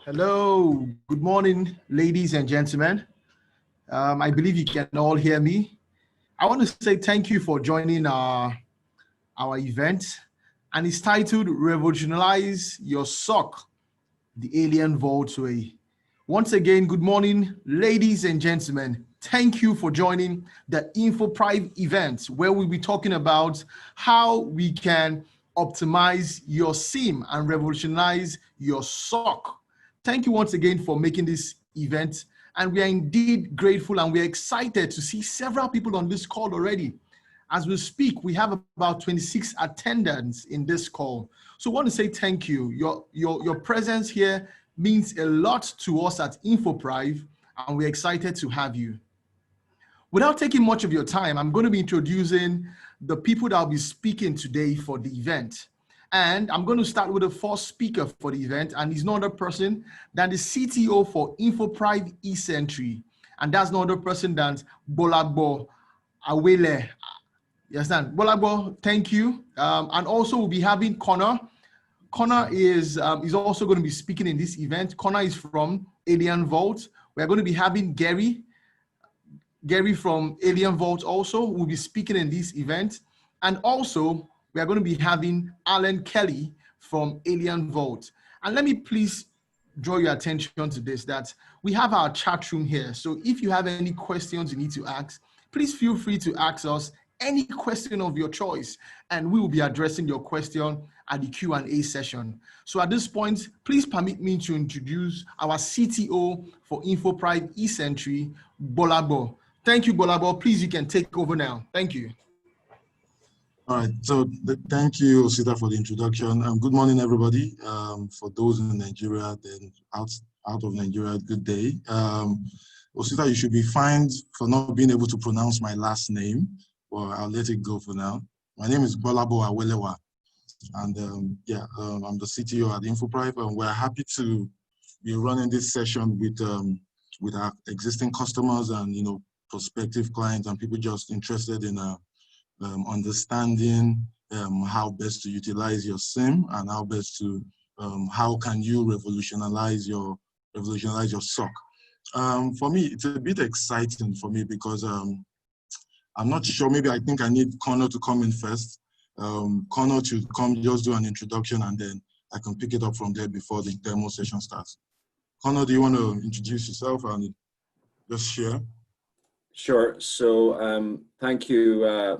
Hello, good morning, ladies and gentlemen. I believe you can all hear me. I want to say thank you for joining our event, and it's titled Revolutionize Your SOC, the Alienvault way. Once again, good morning, ladies and gentlemen. Thank you for joining the Infoprive event, where we'll be talking about how we can optimize your SIEM and revolutionize your SOC. Thank you once again for making this event. And we are indeed grateful and we're excited to see several people on this call already. As we speak, we have about 26 attendants in this call. So I want to say thank you. Your presence here means a lot to us at Infoprive, and we're excited to have you. Without taking much of your time, I'm going to be introducing the people that will be speaking today for the event. And I'm going to start with the first speaker for the event, and he's no other person than the CTO for Infoprive eSentry. And that's no other person than Bolagbo Awele. You understand? Bolagbo, thank you. And also we'll be having Connor. Connor is also going to be speaking in this event. Connor is from Alienvault. We're going to be having Gary from Alienvault also will be speaking in this event. And also, we are going to be having Alan Kelly from Alienvault. And let me please draw your attention to this, that we have our chat room here. So if you have any questions you need to ask, please feel free to ask us any question of your choice, and we will be addressing your question at the Q&A session. So at this point, please permit me to introduce our CTO for Infoprive eSentry, Bolagbo. Thank you, Bolagbo. Please, you can take over now. Thank you. All right, so thank you, Osita, for the introduction. Good morning, everybody. For those in Nigeria, then out of Nigeria, good day. Osita, you should be fined for not being able to pronounce my last name, or I'll let it go for now. My name is Bolagbo Awelewa, and I'm the CTO at Infoprive, and we're happy to be running this session with our existing customers and prospective clients and people just interested in understanding how best to utilize your SIEM and how can you revolutionize your SOC. For me, it's a bit exciting for me because I'm not sure. Maybe I think I need Connor to come in first. Connor to come just do an introduction, and then I can pick it up from there before the demo session starts. Connor, do you want to introduce yourself and just share? Sure. So thank you,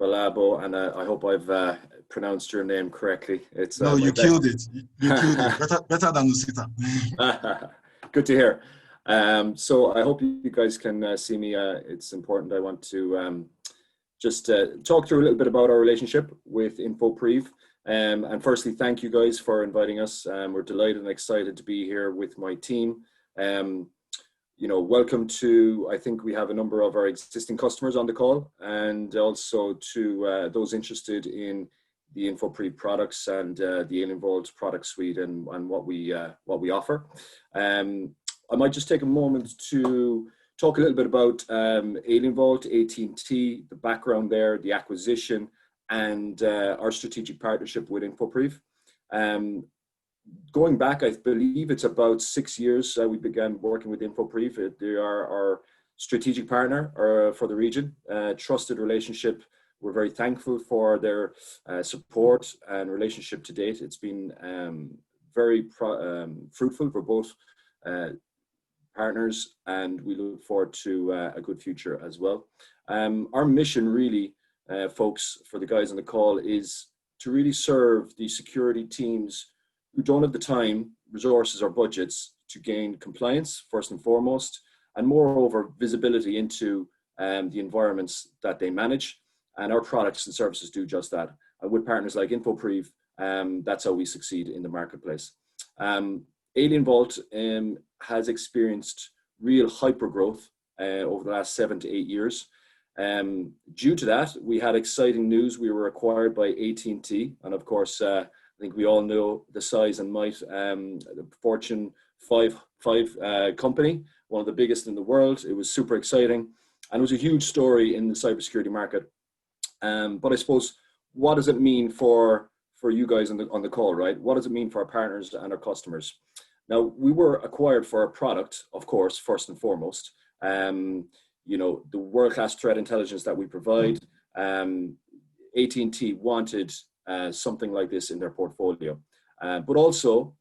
Bolagbo, and I hope I've pronounced your name correctly. It's no, you killed it. You killed it. Better than Usita. Good to hear. So I hope you guys can see me. It's important. I want to just talk through a little bit about our relationship with Infoprive. And firstly, thank you guys for inviting us. We're delighted and excited to be here with my team. Welcome to, I think we have a number of our existing customers on the call, and also to those interested in the Infoprive products and the Alienvault product suite and what we offer. I might just take a moment to talk a little bit about Alienvault, AT&T, the background there, the acquisition, and our strategic partnership with Infoprive. Going back, I believe it's about 6 years we began working with Infoprive. They are our strategic partner for the region, trusted relationship. We're very thankful for their support and relationship to date. It's been very fruitful for both partners, and we look forward to a good future as well. Our mission really, folks, for the guys on the call, is to really serve the security teams who don't have the time, resources, or budgets to gain compliance, first and foremost, and moreover, visibility into the environments that they manage. And our products and services do just that. And with partners like Infoprive, that's how we succeed in the marketplace. Alienvault has experienced real hypergrowth over the last 7 to 8 years. Due to that, we had exciting news. We were acquired by AT&T, and of course, I think we all know the size and might, the Fortune 5 company, one of the biggest in the world. It was super exciting, and it was a huge story in the cybersecurity market. But I suppose, what does it mean for you guys on the call, right? What does it mean for our partners and our customers? Now, we were acquired for our product, of course, first and foremost. You know, the world-class threat intelligence that we provide. AT&T wanted something like this in their portfolio. But also,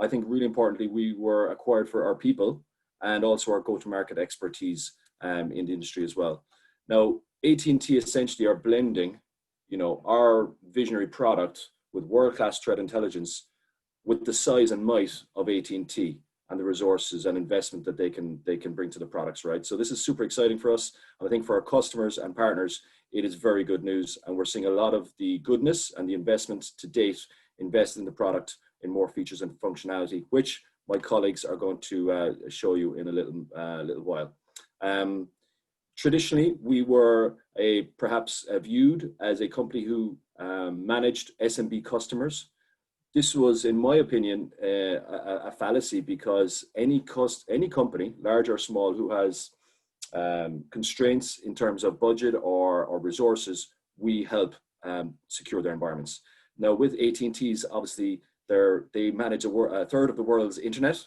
I think really importantly, we were acquired for our people and also our go-to-market expertise in the industry as well. Now, AT&T essentially are blending, you know, our visionary product with world-class threat intelligence with the size and might of AT&T and the resources and investment that they can bring to the products, right? So this is super exciting for us. And I think for our customers and partners, it is very good news. And we're seeing a lot of the goodness and the investment to date invested in the product in more features and functionality, which my colleagues are going to show you in a little while. Traditionally, we were perhaps viewed as a company who managed SMB customers. This was, in my opinion, a fallacy, because any company, large or small, who has constraints in terms of budget or resources, we help secure their environments. Now, with AT&T's, obviously, they manage a third of the world's internet.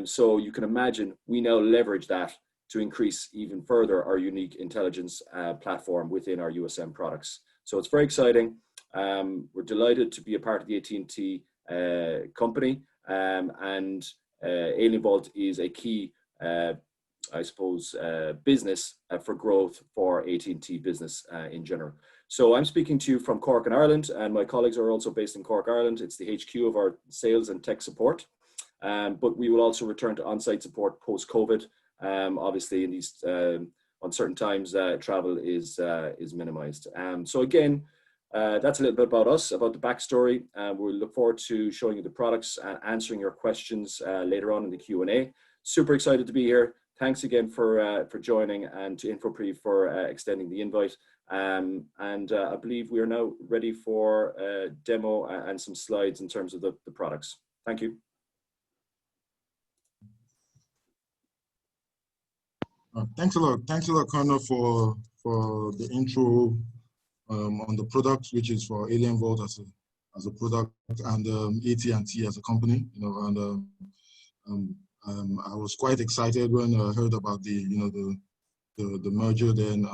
So you can imagine we now leverage that to increase even further our unique intelligence platform within our USM products. So it's very exciting. We're delighted to be a part of the AT&T company, and Alienvault is a key, I suppose, business for growth for AT&T business in general. So I'm speaking to you from Cork in Ireland, and my colleagues are also based in Cork, Ireland. It's the HQ of our sales and tech support. But we will also return to on-site support post-COVID. Obviously, in these uncertain times, travel is minimized. So again, that's a little bit about us, about the backstory. We'll look forward to showing you the products and answering your questions later on in the Q&A. Super excited to be here. Thanks again for joining, and to Infoprive for extending the invite. And I believe we are now ready for a demo and some slides in terms of the products. Thank you. Thanks a lot, Connor, for the intro on the product, which is for Alienvault as a product, and AT&T as a company. You know, and I was quite excited when I heard about the merger then,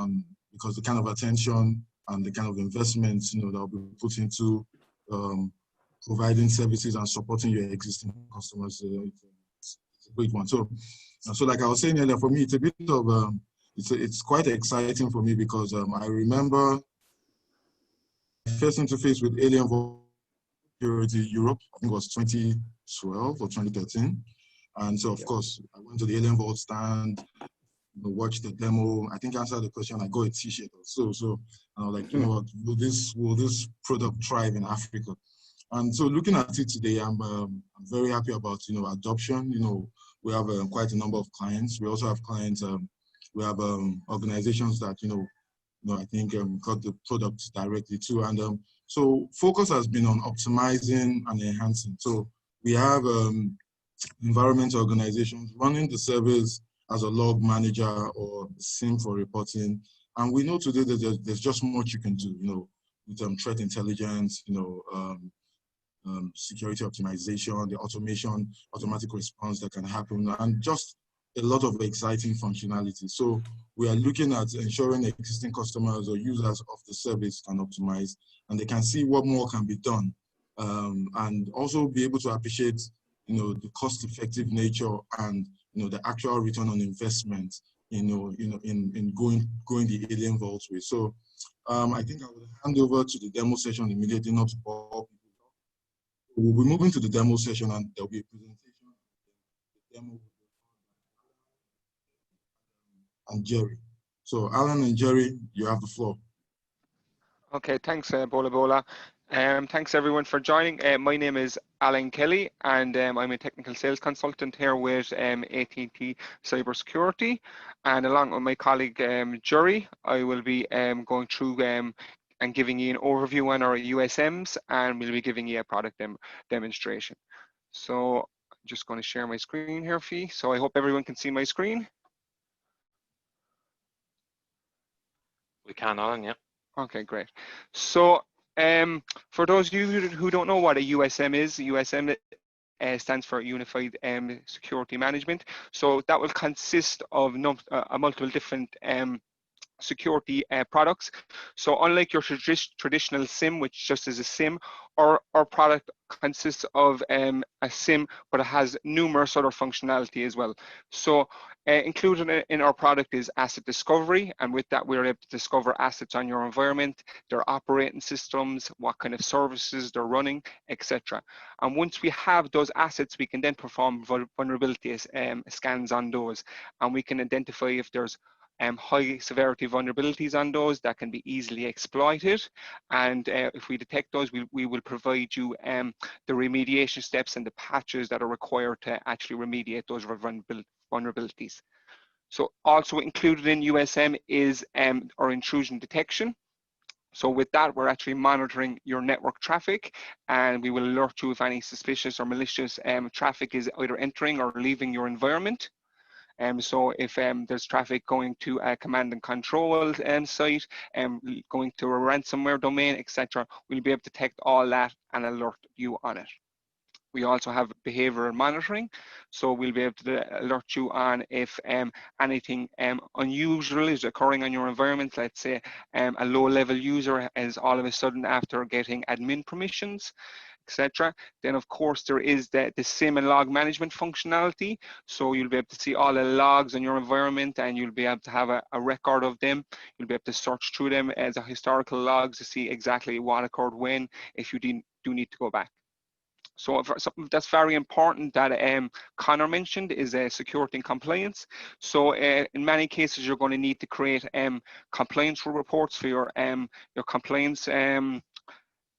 because the kind of attention and the kind of investments that will be put into providing services and supporting your existing customers. It's a great one. So like I was saying earlier, for me, it's a bit of it's quite exciting for me, because I remember first interface with Alienvault Security Europe, I think it was 2012 or 2013. And so, of course, I went to the Alienvault stand, watched the demo. I think I answered the question. I got a T-shirt or so. And I was like, you know what, will this product thrive in Africa? And so, looking at it today, I'm very happy about adoption. We have quite a number of clients. We also have clients. We have organizations that I think got the product directly too. And so, focus has been on optimizing and enhancing. So we have environmental organizations running the service as a log manager or SIEM for reporting. And we know today that there's just much you can do, with threat intelligence, security optimization, the automation, automatic response that can happen, and just a lot of exciting functionality. So we are looking at ensuring existing customers or users of the service can optimize, and they can see what more can be done, and also be able to appreciate the cost-effective nature and the actual return on investment in going the Alienvault way. So I think I will hand over to the demo session immediately, not to bore people. We'll be moving to the demo session, and there'll be a presentation. The demo and Jerry. So Alan and Jerry, you have the floor. Okay, thanks, Bola. Thanks everyone for joining. My name is Alan Kelly, and I'm a technical sales consultant here with AT&T Cybersecurity. And along with my colleague Jerry, I will be going through and giving you an overview on our USMs, and we'll be giving you a product demonstration. So I'm just going to share my screen here for you. So I hope everyone can see my screen. We can, Alan, yeah. Okay, great. So for those of you who don't know what a USM is, USM stands for Unified Security Management. So that will consist of multiple different security products. So unlike your traditional SIM, which just is a SIM, our product consists of a SIM, but it has numerous other functionality as well. So included in our product is asset discovery, and with that we're able to discover assets on your environment, their operating systems, what kind of services they're running, etc. And once we have those assets, we can then perform vulnerability scans on those, and we can identify if there's high severity vulnerabilities on those that can be easily exploited. And if we detect those, we will provide you the remediation steps and the patches that are required to actually remediate those vulnerabilities. So also included in USM is our intrusion detection. So with that, we're actually monitoring your network traffic, and we will alert you if any suspicious or malicious traffic is either entering or leaving your environment. So if there's traffic going to a command and control site, going to a ransomware domain, etc., we'll be able to detect all that and alert you on it. We also have behavioral monitoring, so we'll be able to alert you on if anything unusual is occurring on your environment. Let's say a low-level user is all of a sudden after getting admin permissions, etc. Then of course there is the SIM and log management functionality. So you'll be able to see all the logs on your environment, and you'll be able to have a record of them. You'll be able to search through them as a historical logs to see exactly what occurred when, if you do need to go back. So something that's very important that Connor mentioned is security and compliance. So in many cases, you're going to need to create compliance reports for your compliance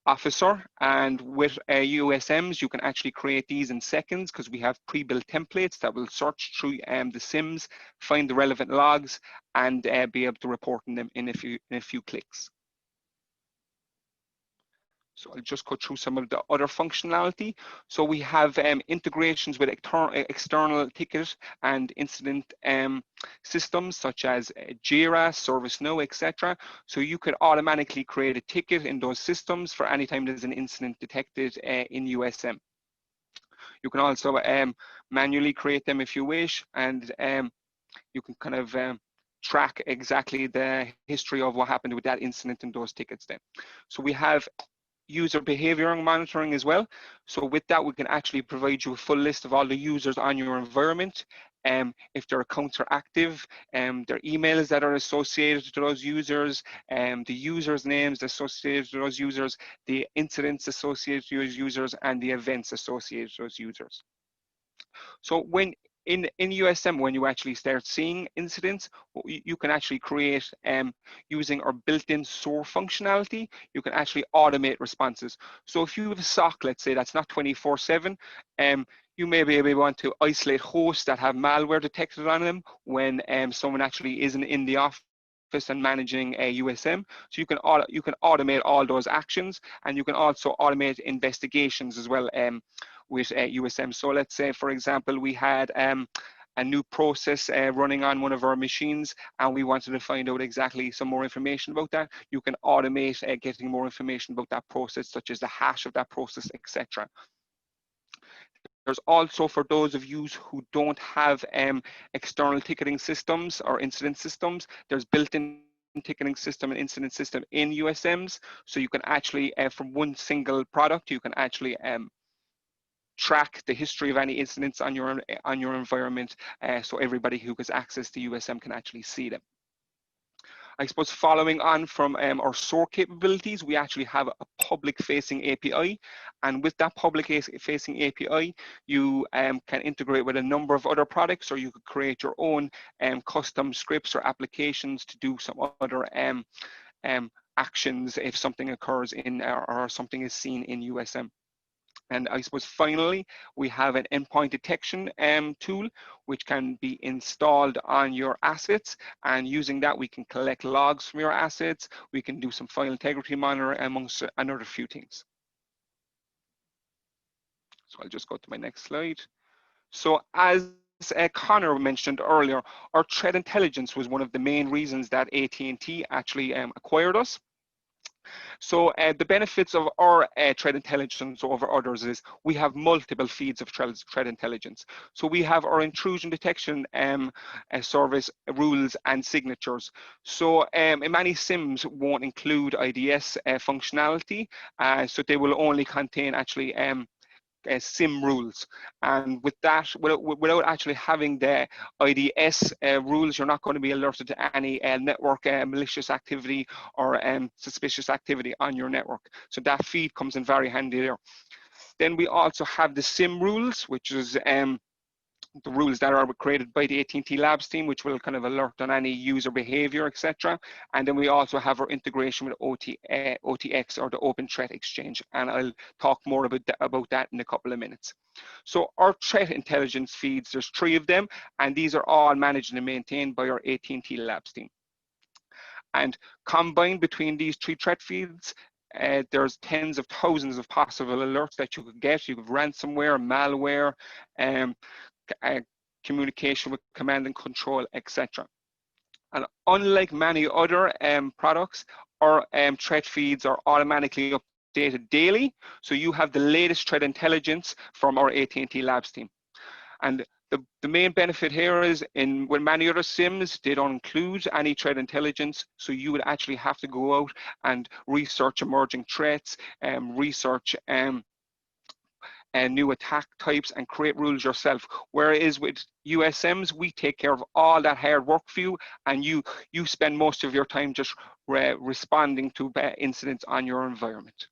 officer, and with USMs you can actually create these in seconds, because we have pre-built templates that will search through the SIMs, find the relevant logs, and be able to report them in a few clicks. So I'll just go through some of the other functionality. So we have integrations with external ticket and incident systems such as Jira, ServiceNow, etc. So you could automatically create a ticket in those systems for any time there's an incident detected in USM. You can also manually create them if you wish, and you can kind of track exactly the history of what happened with that incident in those tickets then. So we have user behavior monitoring as well. So with that, we can actually provide you a full list of all the users on your environment, if their accounts are active, their emails that are associated to those users, the users' names associated to those users, the incidents associated to those users, and the events associated to those users. So when in USM, when you actually start seeing incidents, you can actually create, using our built-in SOAR functionality, you can actually automate responses. So if you have a SOC, let's say, that's not 24/7, you may be able to want to isolate hosts that have malware detected on them when someone actually isn't in the office and managing a USM. So you can automate all those actions, and you can also automate investigations as well with USM. So let's say, for example, we had a new process running on one of our machines, and we wanted to find out exactly some more information about that. You can automate getting more information about that process, such as the hash of that process, etc. There's also, for those of you who don't have external ticketing systems or incident systems, there's built-in ticketing system and incident system in USMs. So you can actually, from one single product, you can actually track the history of any incidents on your environment, so everybody who has access to USM can actually see them. I suppose following on from our SOAR capabilities, we actually have a public-facing API, and with that public-facing API, you can integrate with a number of other products, or you could create your own custom scripts or applications to do some other actions if something occurs in or something is seen in USM. And I suppose finally, we have an endpoint detection tool, which can be installed on your assets. And using that, we can collect logs from your assets. We can do some file integrity monitoring, amongst another few things. So I'll just go to my next slide. So as Connor mentioned earlier, our threat intelligence was one of the main reasons that AT&T actually acquired us. So the benefits of our threat intelligence over others is we have multiple feeds of threat intelligence. So we have our intrusion detection service rules and signatures. So many SIEMs won't include IDS functionality, so they will only contain actually SIEM rules, and with that, without actually having the IDS rules, you're not going to be alerted to any network malicious activity or suspicious activity on your network. So that feed comes in very handy there. Then we also have the SIEM rules, which is the rules that are created by the AT&T Labs team, which will kind of alert on any user behavior, etc. And then we also have our integration with OTX, or the Open Threat Exchange, and I'll talk more about that in a couple of minutes. So our threat intelligence feeds, there's 3 of them, and these are all managed and maintained by our AT&T Labs team. And combined between these 3 threat feeds, there's tens of thousands of possible alerts that you could get. You have ransomware, malware, communication with command and control, etc. And unlike many other products, our threat feeds are automatically updated daily. So you have the latest threat intelligence from our AT&T Labs team. And the main benefit here is with many other SIEMs, they don't include any threat intelligence. So you would actually have to go out and research emerging threats, research and new attack types and create rules yourself. Whereas with USMs, we take care of all that hard work for you, and you spend most of your time just responding to incidents on your environment.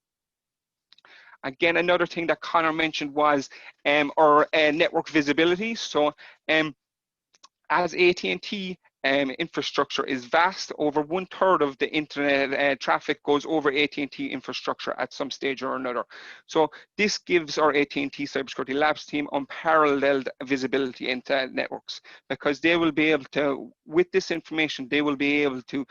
Again, another thing that Connor mentioned was our network visibility. So as AT&T infrastructure is vast, over 1/3 of the internet traffic goes over AT&T infrastructure at some stage or another. So this gives our AT&T Cybersecurity Labs team unparalleled visibility into networks, because they will be able to, with this information, they will be able to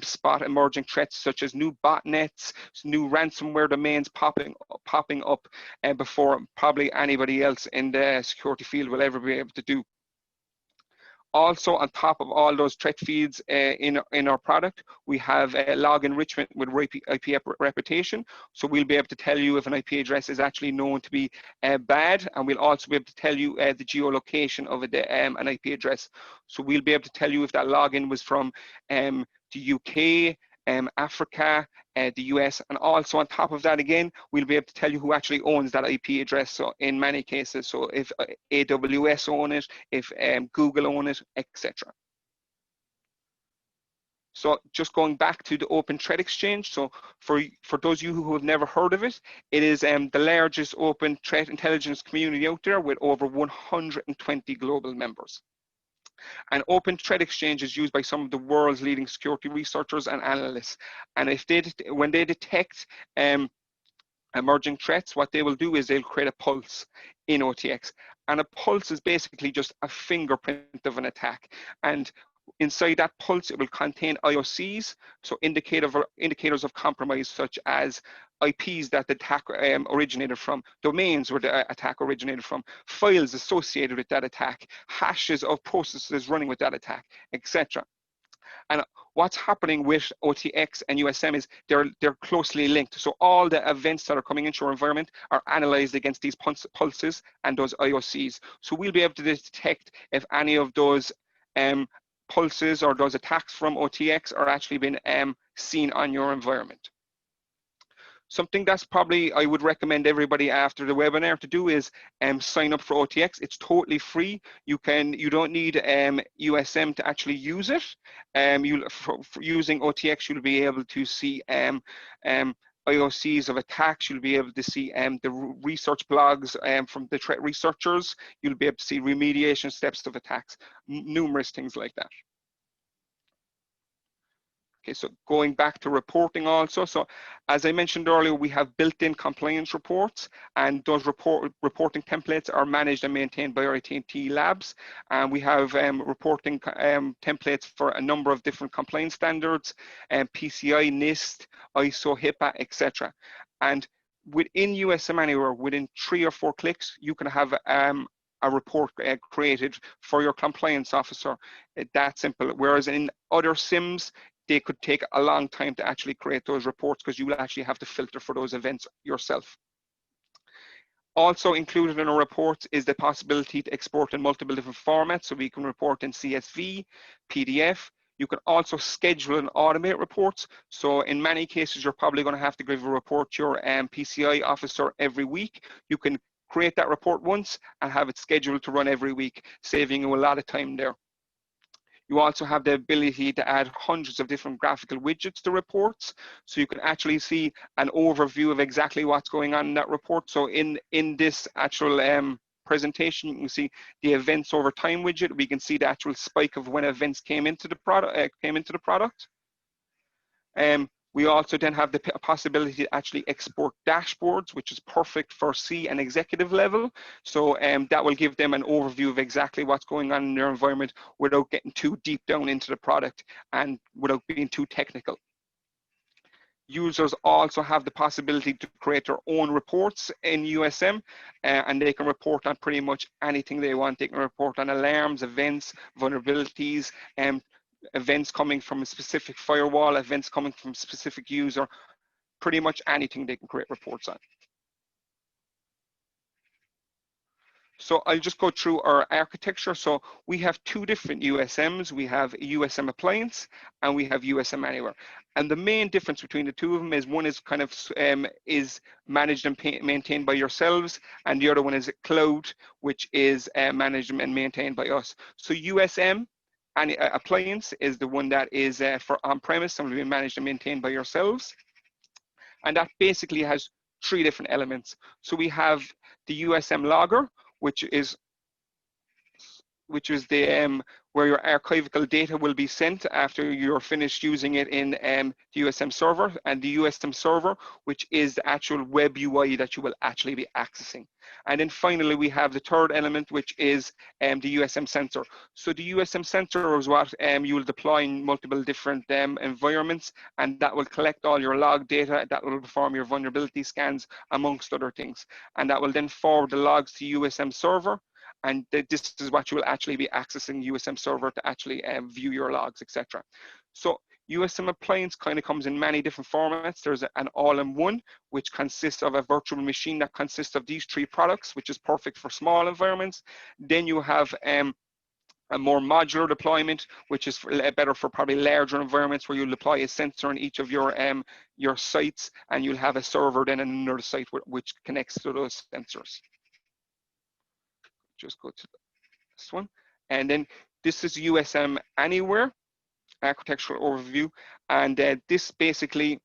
spot emerging threats such as new botnets, new ransomware domains popping up before probably anybody else in the security field will ever be able to do. Also, on top of all those threat feeds in our product, we have log enrichment with IP reputation. So we'll be able to tell you if an IP address is actually known to be bad, and we'll also be able to tell you the geolocation of an IP address. So we'll be able to tell you if that login was from the UK, Africa, the US, and also on top of that, again, we'll be able to tell you who actually owns that IP address. So in many cases, so if AWS own it, if Google own it, etc. So just going back to the Open Threat Exchange, so for those of you who have never heard of it, it is the largest open threat intelligence community out there with over 120 global members. And Open Threat Exchange is used by some of the world's leading security researchers and analysts. And when they detect emerging threats, what they will do is they'll create a pulse in OTX. And a pulse is basically just a fingerprint of an attack. And inside that pulse, it will contain IOCs, so indicators of compromise, such as IPs that the attack originated from, domains where the attack originated from, files associated with that attack, hashes of processes running with that attack, etc. And what's happening with OTX and USM is they're closely linked. So all the events that are coming into your environment are analyzed against these pulses and those IOCs. So we'll be able to detect if any of those pulses or those attacks from OTX are actually been seen on your environment. Something that's probably I would recommend everybody after the webinar to do is sign up for OTX. It's totally free. You don't need USM to actually use it. For using OTX, you'll be able to see IOCs of attacks. You'll be able to see the research blogs from the threat researchers. You'll be able to see remediation steps of attacks, numerous things like that. Okay, so going back to reporting also. So as I mentioned earlier, we have built-in compliance reports, and those reporting templates are managed and maintained by our AT&T Labs. And we have reporting templates for a number of different compliance standards, PCI, NIST, ISO, HIPAA, etc. And within USM Anywhere, within 3 or 4 clicks, you can have a report created for your compliance officer. That simple. Whereas in other SIEMs, they could take a long time to actually create those reports because you will actually have to filter for those events yourself. Also included in our reports is the possibility to export in multiple different formats. So we can report in CSV, PDF. You can also schedule and automate reports. So in many cases, you're probably going to have to give a report to your PCI officer every week. You can create that report once and have it scheduled to run every week, saving you a lot of time there. You also have the ability to add hundreds of different graphical widgets to reports. So you can actually see an overview of exactly what's going on in that report. So in this actual presentation, you can see the events over time widget. We can see the actual spike of when events came into the product. We also then have the possibility to actually export dashboards, which is perfect for C and executive level. So that will give them an overview of exactly what's going on in their environment without getting too deep down into the product and without being too technical. Users also have the possibility to create their own reports in USM, and they can report on pretty much anything they want. They can report on alarms, events, vulnerabilities, events coming from a specific firewall, events coming from a specific user, pretty much anything they can create reports on. So I'll just go through our architecture. So we have two different USMs. We have a USM appliance and we have USM anywhere. And the main difference between the two of them is one is kind of is managed and maintained by yourselves, and the other one is cloud, which is managed and maintained by us. So USM and appliance is the one that is for on-premise and will be managed and maintained by yourselves. And that basically has three different elements. So we have the USM logger, which is the where your archival data will be sent after you're finished using it in the USM server, and the USM server, which is the actual web UI that you will actually be accessing. And then finally, we have the third element, which is the USM sensor. So the USM sensor is what you will deploy in multiple different environments, and that will collect all your log data, that will perform your vulnerability scans, amongst other things. And that will then forward the logs to USM server, and this is what you will actually be accessing USM server to actually view your logs, etc. So USM appliance kind of comes in many different formats. There's an all-in-one, which consists of a virtual machine that consists of these three products, which is perfect for small environments. Then you have a more modular deployment, which is better for probably larger environments where you'll deploy a sensor in each of your sites, and you'll have a server then in another site which connects to those sensors. Just go to this one. And then this is USM Anywhere architectural overview. And this basically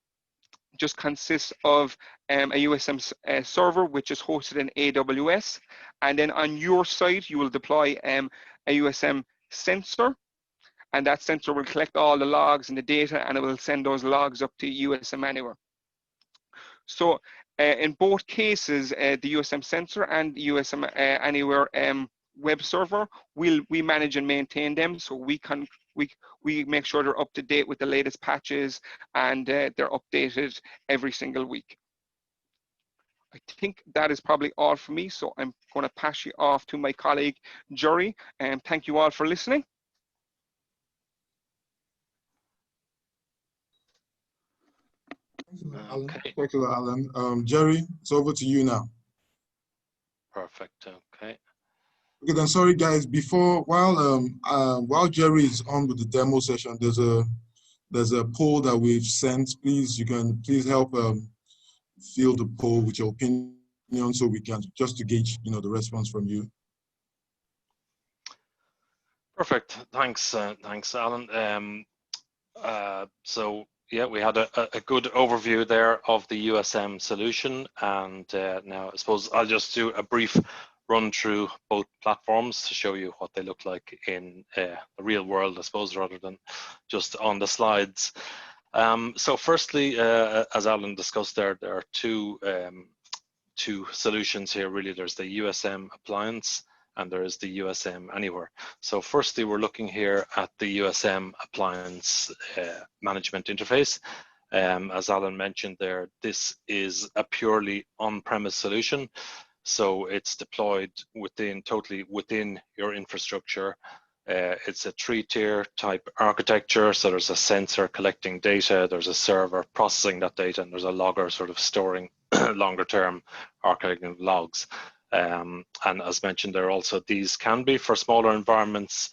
just consists of a USM server, which is hosted in AWS. And then on your site, you will deploy a USM sensor. And that sensor will collect all the logs and the data, and it will send those logs up to USM Anywhere. So in both cases, the USM sensor and the USM Anywhere web server, we manage and maintain them. So we make sure they're up to date with the latest patches, and they're updated every single week. I think that is probably all for me. So I'm going to pass you off to my colleague, Jerry, and thank you all for listening. Okay. Thank you, Alan. Jerry, it's over to you now. Perfect. Okay. Okay, then sorry guys. While Jerry is on with the demo session, there's a poll that we've sent. Please, you can help fill the poll with your opinion, so we can just to gauge the response from you. Perfect. Thanks, Alan. So yeah, we had a good overview there of the USM solution, and now I suppose I'll just do a brief run through both platforms to show you what they look like in the real world, I suppose, rather than just on the slides. So firstly, as Alan discussed there are two solutions here really. There's the USM appliance and there is the USM Anywhere. So firstly, we're looking here at the USM appliance management interface. As Alan mentioned there, this is a purely on-premise solution. So it's deployed totally within your infrastructure. It's a 3-tier type architecture. So there's a sensor collecting data, there's a server processing that data, and there's a logger sort of storing longer term archiving logs. And as mentioned there also, these can be for smaller environments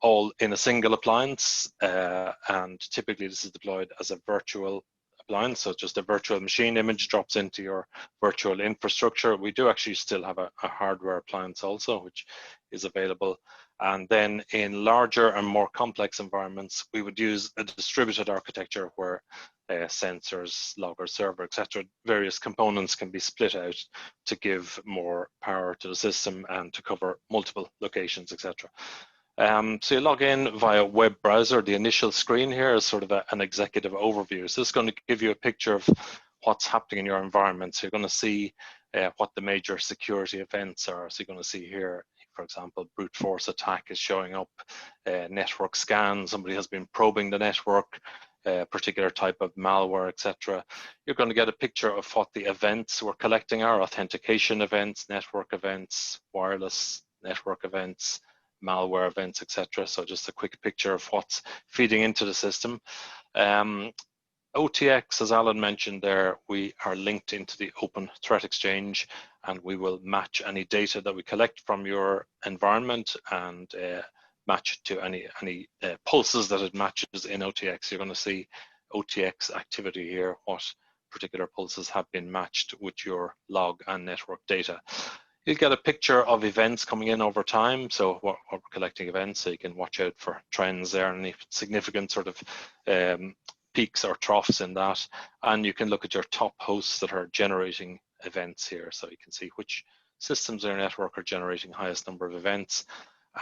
all in a single appliance, and typically this is deployed as a virtual appliance, so just a virtual machine image drops into your virtual infrastructure. We do actually still have a hardware appliance also, which is available. And then in larger and more complex environments, we would use a distributed architecture where sensors, logger, server, etc., various components can be split out to give more power to the system and to cover multiple locations, etc. So you log in via web browser. The initial screen here is sort of an executive overview. So this is going to give you a picture of what's happening in your environment. So you're going to see what the major security events are. So you're going to see here, for example, brute force attack is showing up, network scan, somebody has been probing the network, particular type of malware, etc. You're going to get a picture of what the events we're collecting are: authentication events, network events, wireless network events, malware events, etc. So just a quick picture of what's feeding into the system. OTX, as Alan mentioned there, we are linked into the Open Threat Exchange, and we will match any data that we collect from your environment and match to any pulses that it matches in OTX. You're going to see OTX activity here, what particular pulses have been matched with your log and network data. You'll get a picture of events coming in over time. So what we're collecting events, so you can watch out for trends there and any significant sort of peaks or troughs in that. And you can look at your top hosts that are generating events here. So you can see which systems in your network are generating highest number of events,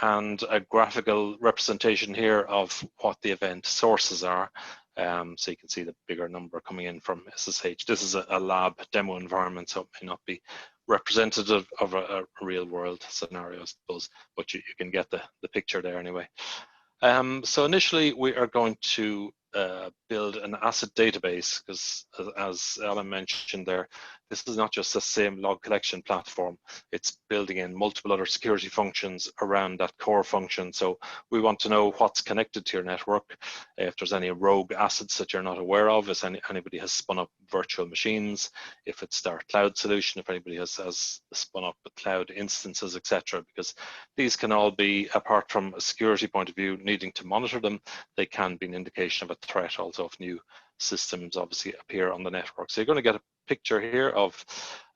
and a graphical representation here of what the event sources are. So you can see the bigger number coming in from SSH. This is a lab demo environment, so it may not be representative of a real world scenario, I suppose, but you can get the picture there anyway. So initially we are going to build an asset database, because as Alan mentioned there, this is not just the same log collection platform, it's building in multiple other security functions around that core function. So we want to know what's connected to your network, if there's any rogue assets that you're not aware of, if anybody has spun up virtual machines, if it's our cloud solution, if anybody has spun up cloud instances, etc. Because these can all be, apart from a security point of view, needing to monitor them, they can be an indication of a threat also if new systems obviously appear on the network. So you're going to get a picture here of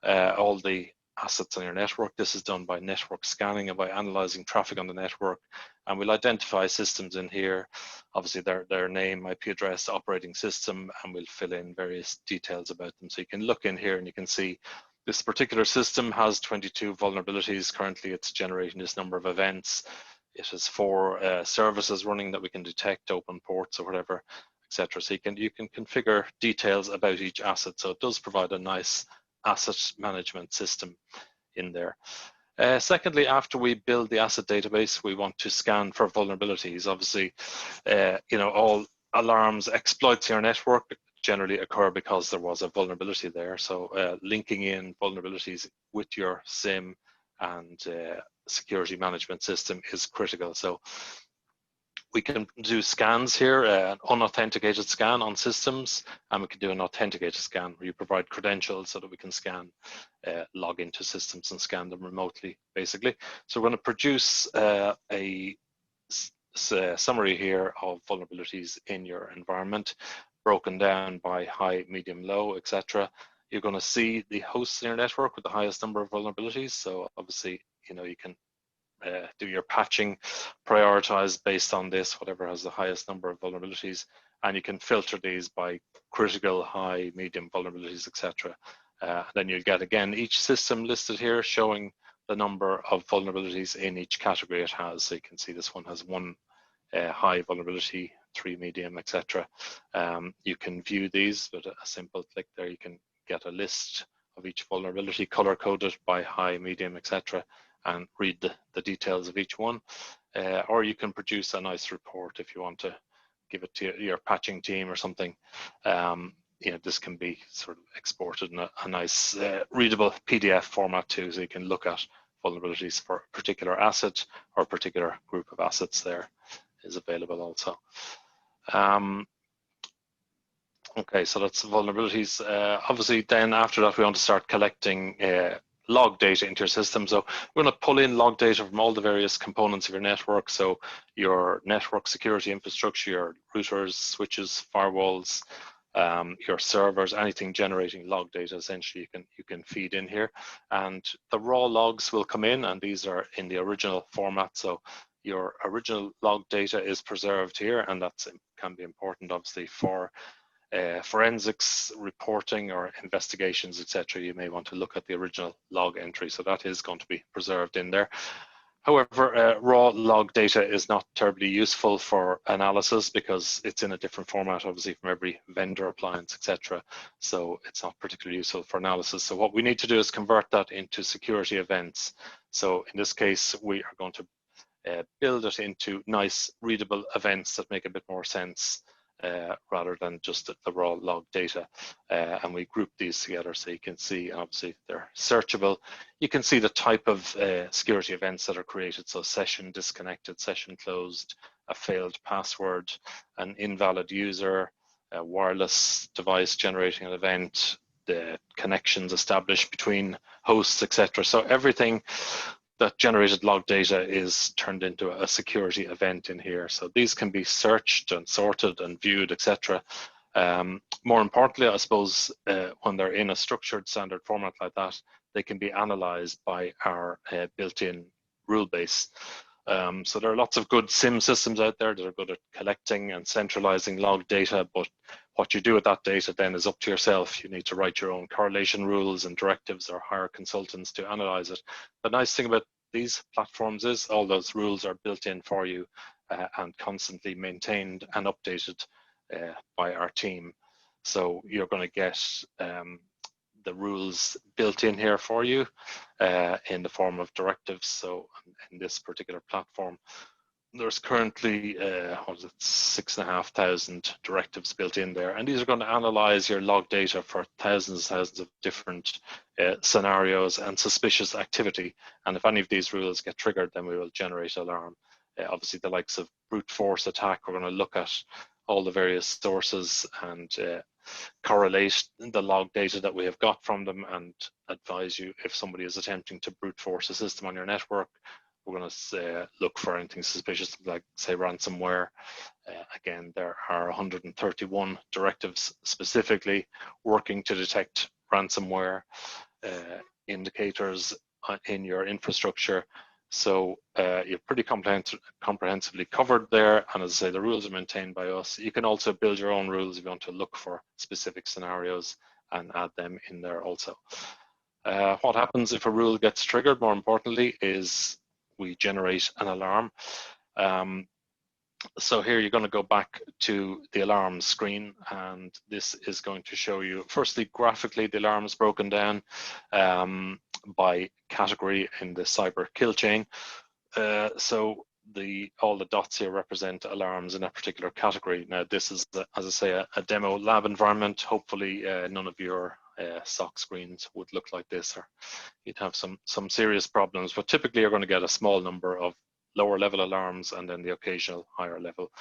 all the assets on your network. This is done by network scanning and by analyzing traffic on the network, and we'll identify systems in here, obviously their name, IP address, operating system, and we'll fill in various details about them. So you can look in here and you can see this particular system has 22 vulnerabilities. Currently it's generating this number of events. It has 4 services running that we can detect, open ports or whatever, etc. So you can configure details about each asset. So it does provide a nice asset management system in there. Secondly, after we build the asset database, we want to scan for vulnerabilities. Obviously, all alarms, exploits in your network generally occur because there was a vulnerability there. So linking in vulnerabilities with your SIEM and security management system is critical. So we can do scans here, an unauthenticated scan on systems, and we can do an authenticated scan where you provide credentials so that we can scan, log into systems and scan them remotely, basically. So we're going to produce a summary here of vulnerabilities in your environment, broken down by high, medium, low, etc. You're going to see the hosts in your network with the highest number of vulnerabilities. So obviously, you can do your patching, prioritize based on this, whatever has the highest number of vulnerabilities, and you can filter these by critical, high, medium vulnerabilities, etc. Then you'll get, again, each system listed here showing the number of vulnerabilities in each category it has. So you can see this one has 1 high vulnerability, 3 medium, etc. You can view these with a simple click there. You can get a list of each vulnerability color-coded by high, medium, etc. and read the details of each one, or you can produce a nice report if you want to give it to your patching team or something. This can be sort of exported in a nice readable PDF format too, so you can look at vulnerabilities for a particular asset or a particular group of assets there is available also. Okay, so that's vulnerabilities. Obviously, then after that, we want to start collecting log data into your system. So we're going to pull in log data from all the various components of your network. So your network security infrastructure, your routers, switches, firewalls, your servers, anything generating log data, essentially you can feed in here. And the raw logs will come in, and these are in the original format. So your original log data is preserved here, and that can be important, obviously, for forensics reporting or investigations, etc. You may want to look at the original log entry, so that is going to be preserved in there. However, raw log data is not terribly useful for analysis because it's in a different format, obviously, from every vendor appliance, etc. So it's not particularly useful for analysis. So what we need to do is convert that into security events. So in this case, we are going to build it into nice readable events that make a bit more sense rather than just the raw log data. And we group these together so you can see, obviously they're searchable. You can see the type of security events that are created. So session disconnected, session closed, a failed password, an invalid user, a wireless device generating an event, the connections established between hosts, etc. So everything that generated log data is turned into a security event in here. So these can be searched and sorted and viewed, etc. More importantly, I suppose, when they're in a structured standard format like that, they can be analyzed by our built-in rule base. So there are lots of good SIEM systems out there that are good at collecting and centralizing log data, but what you do with that data then is up to yourself. You need to write your own correlation rules and directives or hire consultants to analyze it. The nice thing about these platforms is all those rules are built in for you and constantly maintained and updated by our team. So you're going to get the rules built in here for you in the form of directives. So in this particular platform, there's currently 6,500 directives built in there, and these are going to analyze your log data for thousands of different scenarios and suspicious activity. And if any of these rules get triggered, then we will generate alarm. Obviously, the likes of brute force attack, we're going to look at all the various sources and correlate the log data that we have got from them and advise you if somebody is attempting to brute force a system on your network. We're going to look for anything suspicious, like say ransomware. Again, there are 131 directives specifically working to detect ransomware indicators in your infrastructure. So you're pretty comprehensively covered there. And as I say, the rules are maintained by us. You can also build your own rules if you want to look for specific scenarios and add them in there also. What happens if a rule gets triggered, more importantly, is we generate an alarm. So here you're going to go back to the alarm screen, and this is going to show you, firstly, graphically, the alarm is broken down by category in the cyber kill chain. So all the dots here represent alarms in a particular category. Now, this is, as I say, a demo lab environment. Hopefully, none of your SOC screens would look like this, or you'd have some serious problems. But typically, you're going to get a small number of lower level alarms and then the occasional higher level.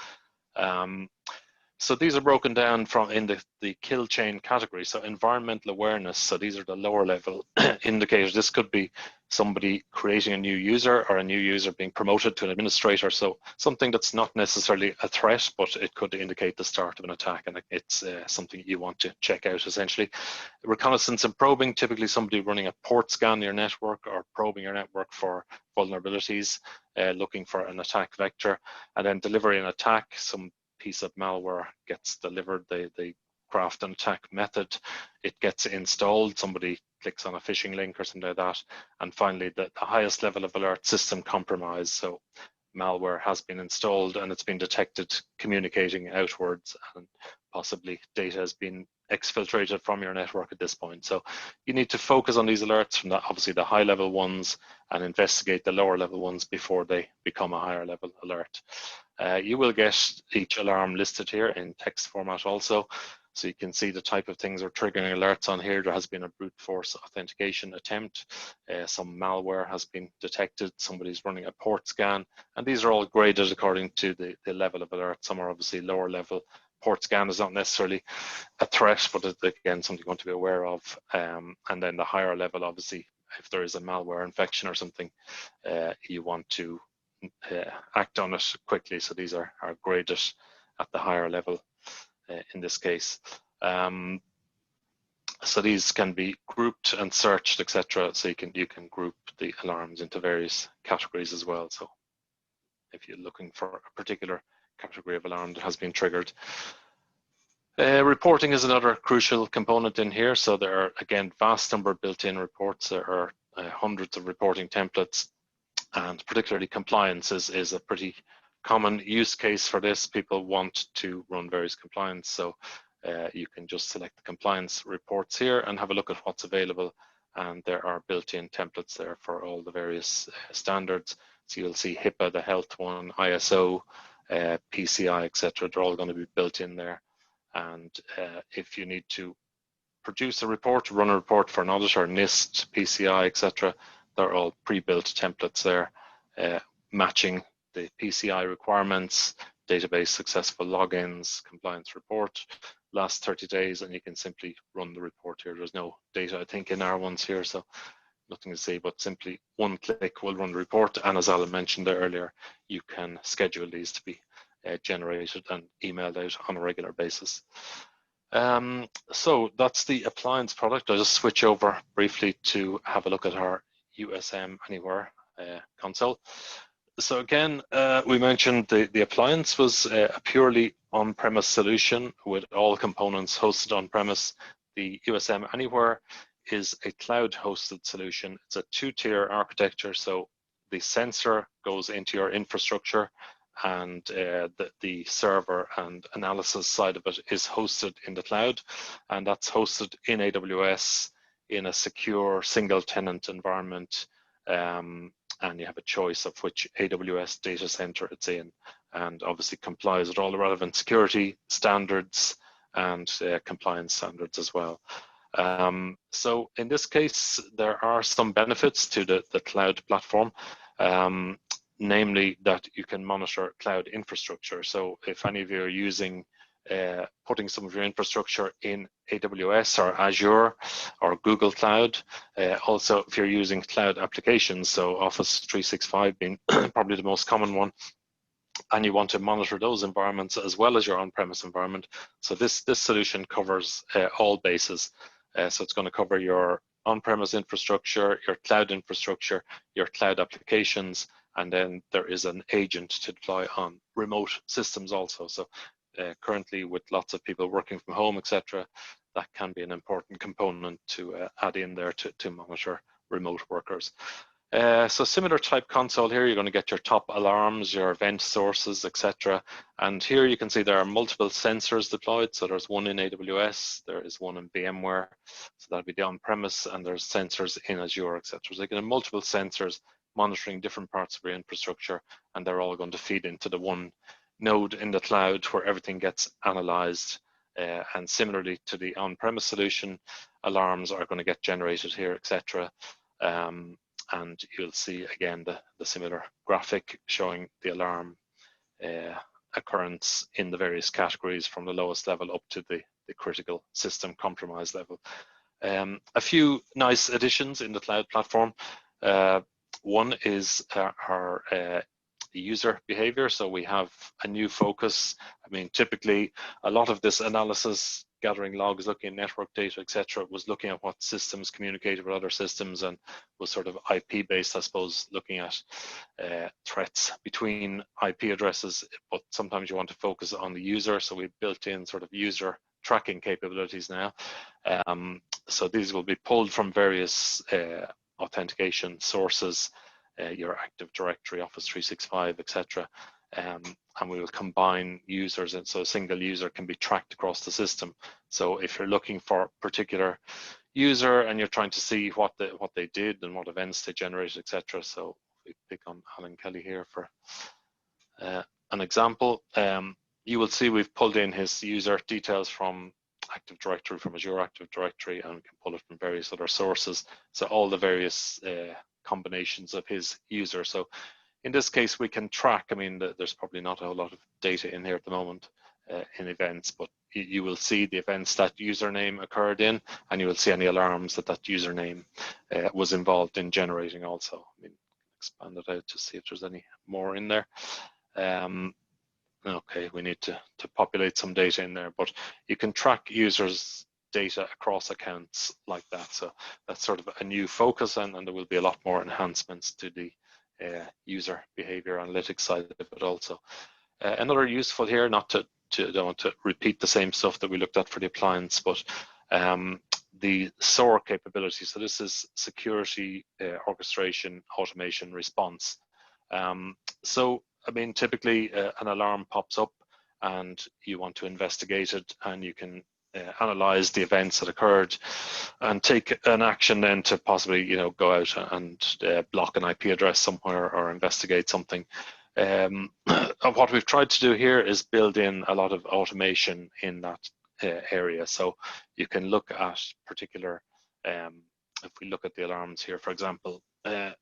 So these are broken down from in the kill chain category. So environmental awareness, so these are the lower level indicators. This could be somebody creating a new user or a new user being promoted to an administrator. So something that's not necessarily a threat, but it could indicate the start of an attack, and it's something you want to check out essentially. Reconnaissance and probing, typically somebody running a port scan on your network or probing your network for vulnerabilities, looking for an attack vector. And then delivery and attack, some piece of malware gets delivered, they craft an attack method, it gets installed, somebody clicks on a phishing link or something like that. And finally, the highest level of alert, system compromise. So malware has been installed and it's been detected communicating outwards, and possibly data has been exfiltrated from your network at this point. So you need to focus on these alerts from obviously the high level ones and investigate the lower level ones before they become a higher level alert. You will get each alarm listed here in text format also. So you can see the type of things are triggering alerts on here. There has been a brute force authentication attempt. Some malware has been detected. Somebody's running a port scan. And these are all graded according to the level of alert. Some are obviously lower level. Port scan is not necessarily a threat, but it's, again, something you want to be aware of. And then the higher level, obviously, if there is a malware infection or something, you want to act on it quickly. So these are graded at the higher level in this case. So these can be grouped and searched, etc. So you can group the alarms into various categories as well. So if you're looking for a particular category of alarm that has been triggered. Reporting is another crucial component in here. So there are, again, vast number of built-in reports. There are hundreds of reporting templates, and particularly compliance is a pretty common use case for this. People want to run various compliance. So you can just select the compliance reports here and have a look at what's available. And there are built-in templates there for all the various standards. So you'll see HIPAA, the health one, ISO, PCI, etc. They're all going to be built in there. And if you need to produce a report, run a report for an auditor, NIST, PCI, etc., they're all pre-built templates there, matching the PCI requirements, database successful logins, compliance report, last 30 days, and you can simply run the report here. There's no data, I think, in our ones here, so nothing to say, but simply one click will run the report. And as Alan mentioned there earlier, you can schedule these to be generated and emailed out on a regular basis. So that's the appliance product. I'll just switch over briefly to have a look at our USM Anywhere console. So again, we mentioned the appliance was a purely on-premise solution with all components hosted on-premise. The USM Anywhere is a cloud-hosted solution. It's a two-tier architecture, so the sensor goes into your infrastructure, and the server and analysis side of it is hosted in the cloud, and that's hosted in AWS in a secure single-tenant environment. And you have a choice of which AWS data center it's in, and obviously complies with all the relevant security standards and compliance standards as well. So in this case, there are some benefits to the cloud platform, namely that you can monitor cloud infrastructure. So if any of you are using putting some of your infrastructure in AWS or Azure or Google Cloud. Also, if you're using cloud applications, so Office 365 being probably the most common one, and you want to monitor those environments as well as your on-premise environment. So this solution covers all bases. So it's going to cover your on-premise infrastructure, your cloud infrastructure, your cloud applications, and then there is an agent to deploy on remote systems also. So currently, with lots of people working from home, etc., that can be an important component to add in there to monitor remote workers. So similar type console here, you're going to get your top alarms, your event sources, etc. And here you can see there are multiple sensors deployed. So there's one in AWS, there is one in VMware, so that'll be the on-premise, and there's sensors in Azure, etc. So you can have multiple sensors monitoring different parts of your infrastructure, and they're all going to feed into the one node in the cloud where everything gets analyzed. And similarly to the on-premise solution, alarms are going to get generated here, etc. And you'll see again the similar graphic showing the alarm occurrence in the various categories from the lowest level up to the critical system compromise level. A few nice additions in the cloud platform. One is our user behavior. So we have a new focus. I mean, typically a lot of this analysis, gathering logs, looking at network data, etc., was looking at what systems communicated with other systems and was sort of IP based, I suppose, looking at threats between IP addresses, but sometimes you want to focus on the user. So we've built in sort of user tracking capabilities now. So these will be pulled from various authentication sources, your Active Directory, Office 365, etc. And we will combine users, and so a single user can be tracked across the system. So if you're looking for a particular user and you're trying to see what they did and what events they generated, etc. So we pick on Alan Kelly here for an example. You will see we've pulled in his user details from Active Directory from Azure Active Directory, and we can pull it from various other sources. So all the various combinations of his user. So in this case, we can track, I mean, there's probably not a whole lot of data in here at the moment in events, but you will see the events that username occurred in, and you will see any alarms that that username was involved in generating also. I mean, expand it out to see if there's any more in there. Okay, we need to populate some data in there, but you can track users' data across accounts like that. So that's sort of a new focus, and there will be a lot more enhancements to the user behavior analytics side of it also. Another useful here, don't want to repeat the same stuff that we looked at for the appliance, but the SOAR capability. So this is security, orchestration, automation, response. So I mean, typically an alarm pops up and you want to investigate it, and you can analyze the events that occurred and take an action then to possibly, you know, go out and block an IP address somewhere or investigate something. What we've tried to do here is build in a lot of automation in that area. So you can look at particular, if we look at the alarms here, for example, at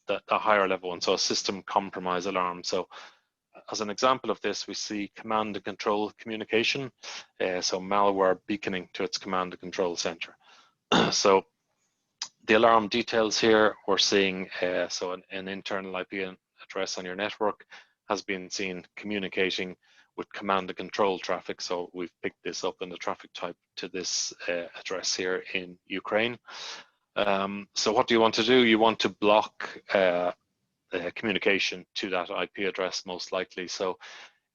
the higher level one, so a system compromise alarm. So as an example of this, we see command and control communication, so malware beaconing to its command and control center. So the alarm details here, we're seeing so an internal IP address on your network has been seen communicating with command and control traffic. So we've picked this up in the traffic type to this address here in Ukraine. So what do you want to do? You want to block communication to that IP address most likely. So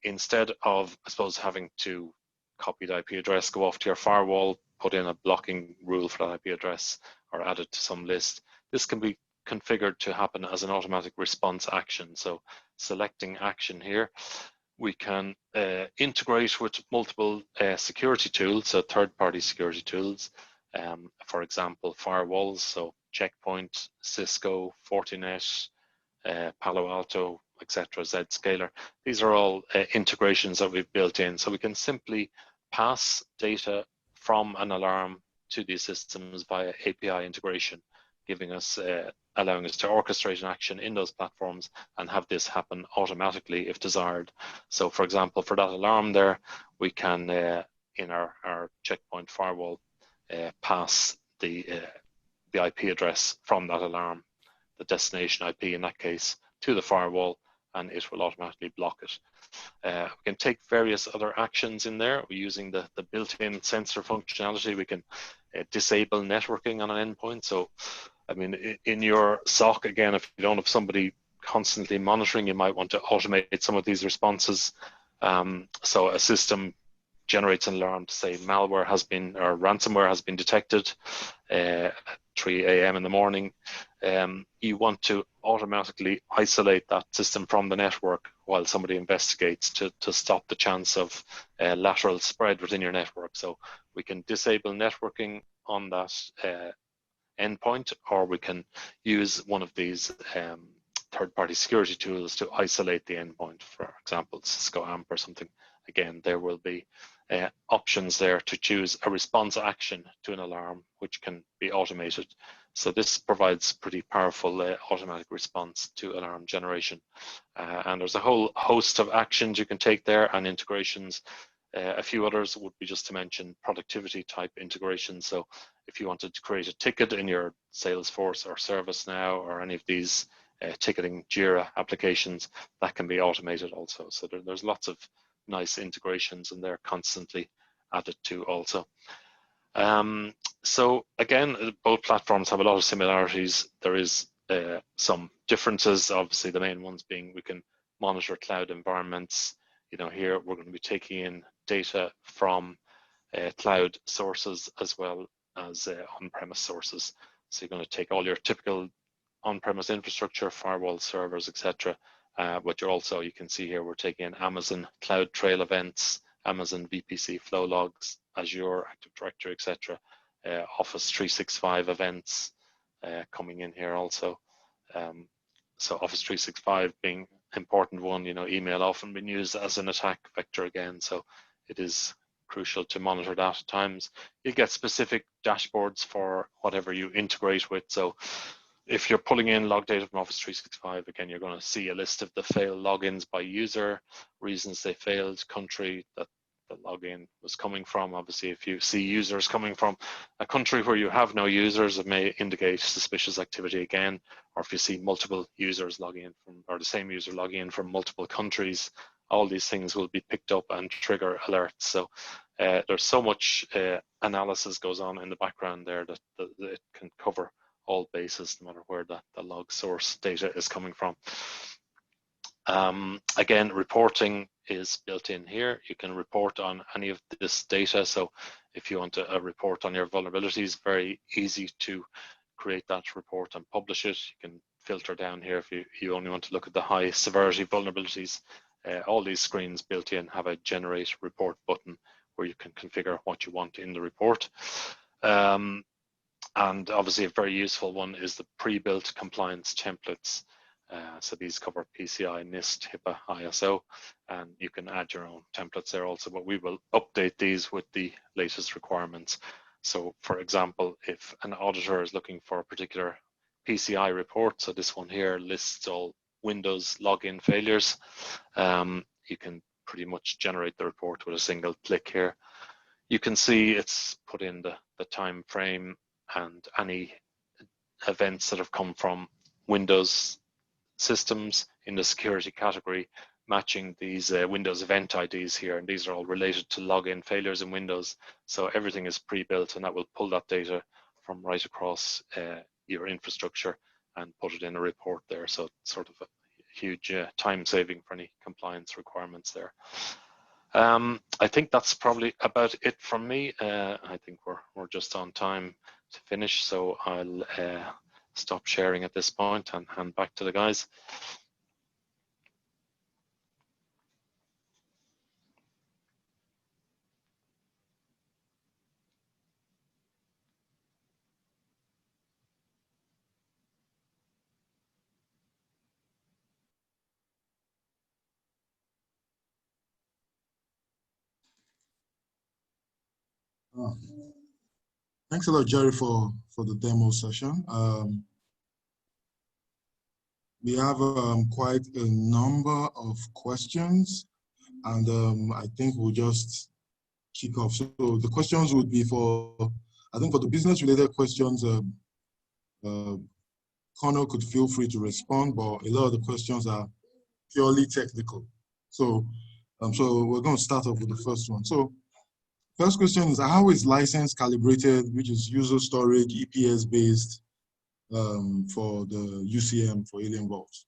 instead of, I suppose, having to copy the IP address, go off to your firewall, put in a blocking rule for that IP address or add it to some list, this can be configured to happen as an automatic response action. So selecting action here, we can integrate with multiple security tools, so third-party security tools, for example, firewalls, so Checkpoint, Cisco, Fortinet, Palo Alto, etc., Zscaler. These are all integrations that we've built in, so we can simply pass data from an alarm to these systems via API integration, giving us, allowing us to orchestrate an action in those platforms and have this happen automatically if desired. So, for example, for that alarm there, we can, in our Checkpoint firewall, pass the IP address from that alarm, the destination IP in that case, to the firewall, and it will automatically block it. We can take various other actions in there. We're using the built-in sensor functionality. We can disable networking on an endpoint. So, I mean, in your SOC, again, if you don't have somebody constantly monitoring, you might want to automate some of these responses. So a system generates an alarm to say malware has been, or ransomware has been detected at 3 a.m. in the morning. You want to automatically isolate that system from the network while somebody investigates to stop the chance of lateral spread within your network. So we can disable networking on that endpoint, or we can use one of these third-party security tools to isolate the endpoint, for example, Cisco AMP or something. Again, there will be options there to choose a response action to an alarm, which can be automated. So this provides pretty powerful automatic response to alarm generation. And there's a whole host of actions you can take there and integrations. A few others would be just to mention productivity type integrations. So if you wanted to create a ticket in your Salesforce or ServiceNow or any of these ticketing Jira applications, that can be automated also. So there's lots of nice integrations, and they're constantly added to also. So again, both platforms have a lot of similarities. There is some differences, obviously the main ones being we can monitor cloud environments. You know, here we're going to be taking in data from cloud sources as well as on-premise sources. So you're going to take all your typical on-premise infrastructure, firewall servers, etc. But you're also, you can see here, we're taking in Amazon Cloud Trail events, Amazon VPC flow logs, Azure Active Directory, etc. Office 365 events coming in here also. So Office 365 being an important one, you know, email often been used as an attack vector again. So it is crucial to monitor that at times. You'll get specific dashboards for whatever you integrate with. So if you're pulling in log data from Office 365, again, you're going to see a list of the failed logins by user, reasons they failed, country that the login was coming from. Obviously, if you see users coming from a country where you have no users, it may indicate suspicious activity again. Or if you see multiple users logging in from, or the same user logging in from multiple countries, all these things will be picked up and trigger alerts. So there's so much analysis goes on in the background there that it can cover all bases, no matter where the log source data is coming from. Again, reporting is built in here. You can report on any of this data. So if you want a report on your vulnerabilities, very easy to create that report and publish it. You can filter down here if you only want to look at the high severity vulnerabilities. All these screens built in have a generate report button where you can configure what you want in the report. And obviously a very useful one is the pre-built compliance templates. So these cover PCI, NIST, HIPAA, ISO, and you can add your own templates there also, but we will update these with the latest requirements. So for example, if an auditor is looking for a particular PCI report, so this one here lists all Windows login failures, you can pretty much generate the report with a single click here. You can see it's put in the time frame and any events that have come from Windows systems in the security category, matching these Windows event IDs here, and these are all related to login failures in Windows. So everything is pre-built, and that will pull that data from right across your infrastructure and put it in a report there. So it's sort of a huge time saving for any compliance requirements there. I think that's probably about it from me. I think we're just on time to finish, so I'll stop sharing at this point and hand back to the guys. Thanks a lot, Jerry, for the demo session. We have quite a number of questions, and I think we'll just kick off. So the questions would be I think for the business-related questions, Connor could feel free to respond, but a lot of the questions are purely technical. So, so we're going to start off with the first one. So first question is, how is license calibrated, which is user storage, EPS based, for the UCM for Alienvault?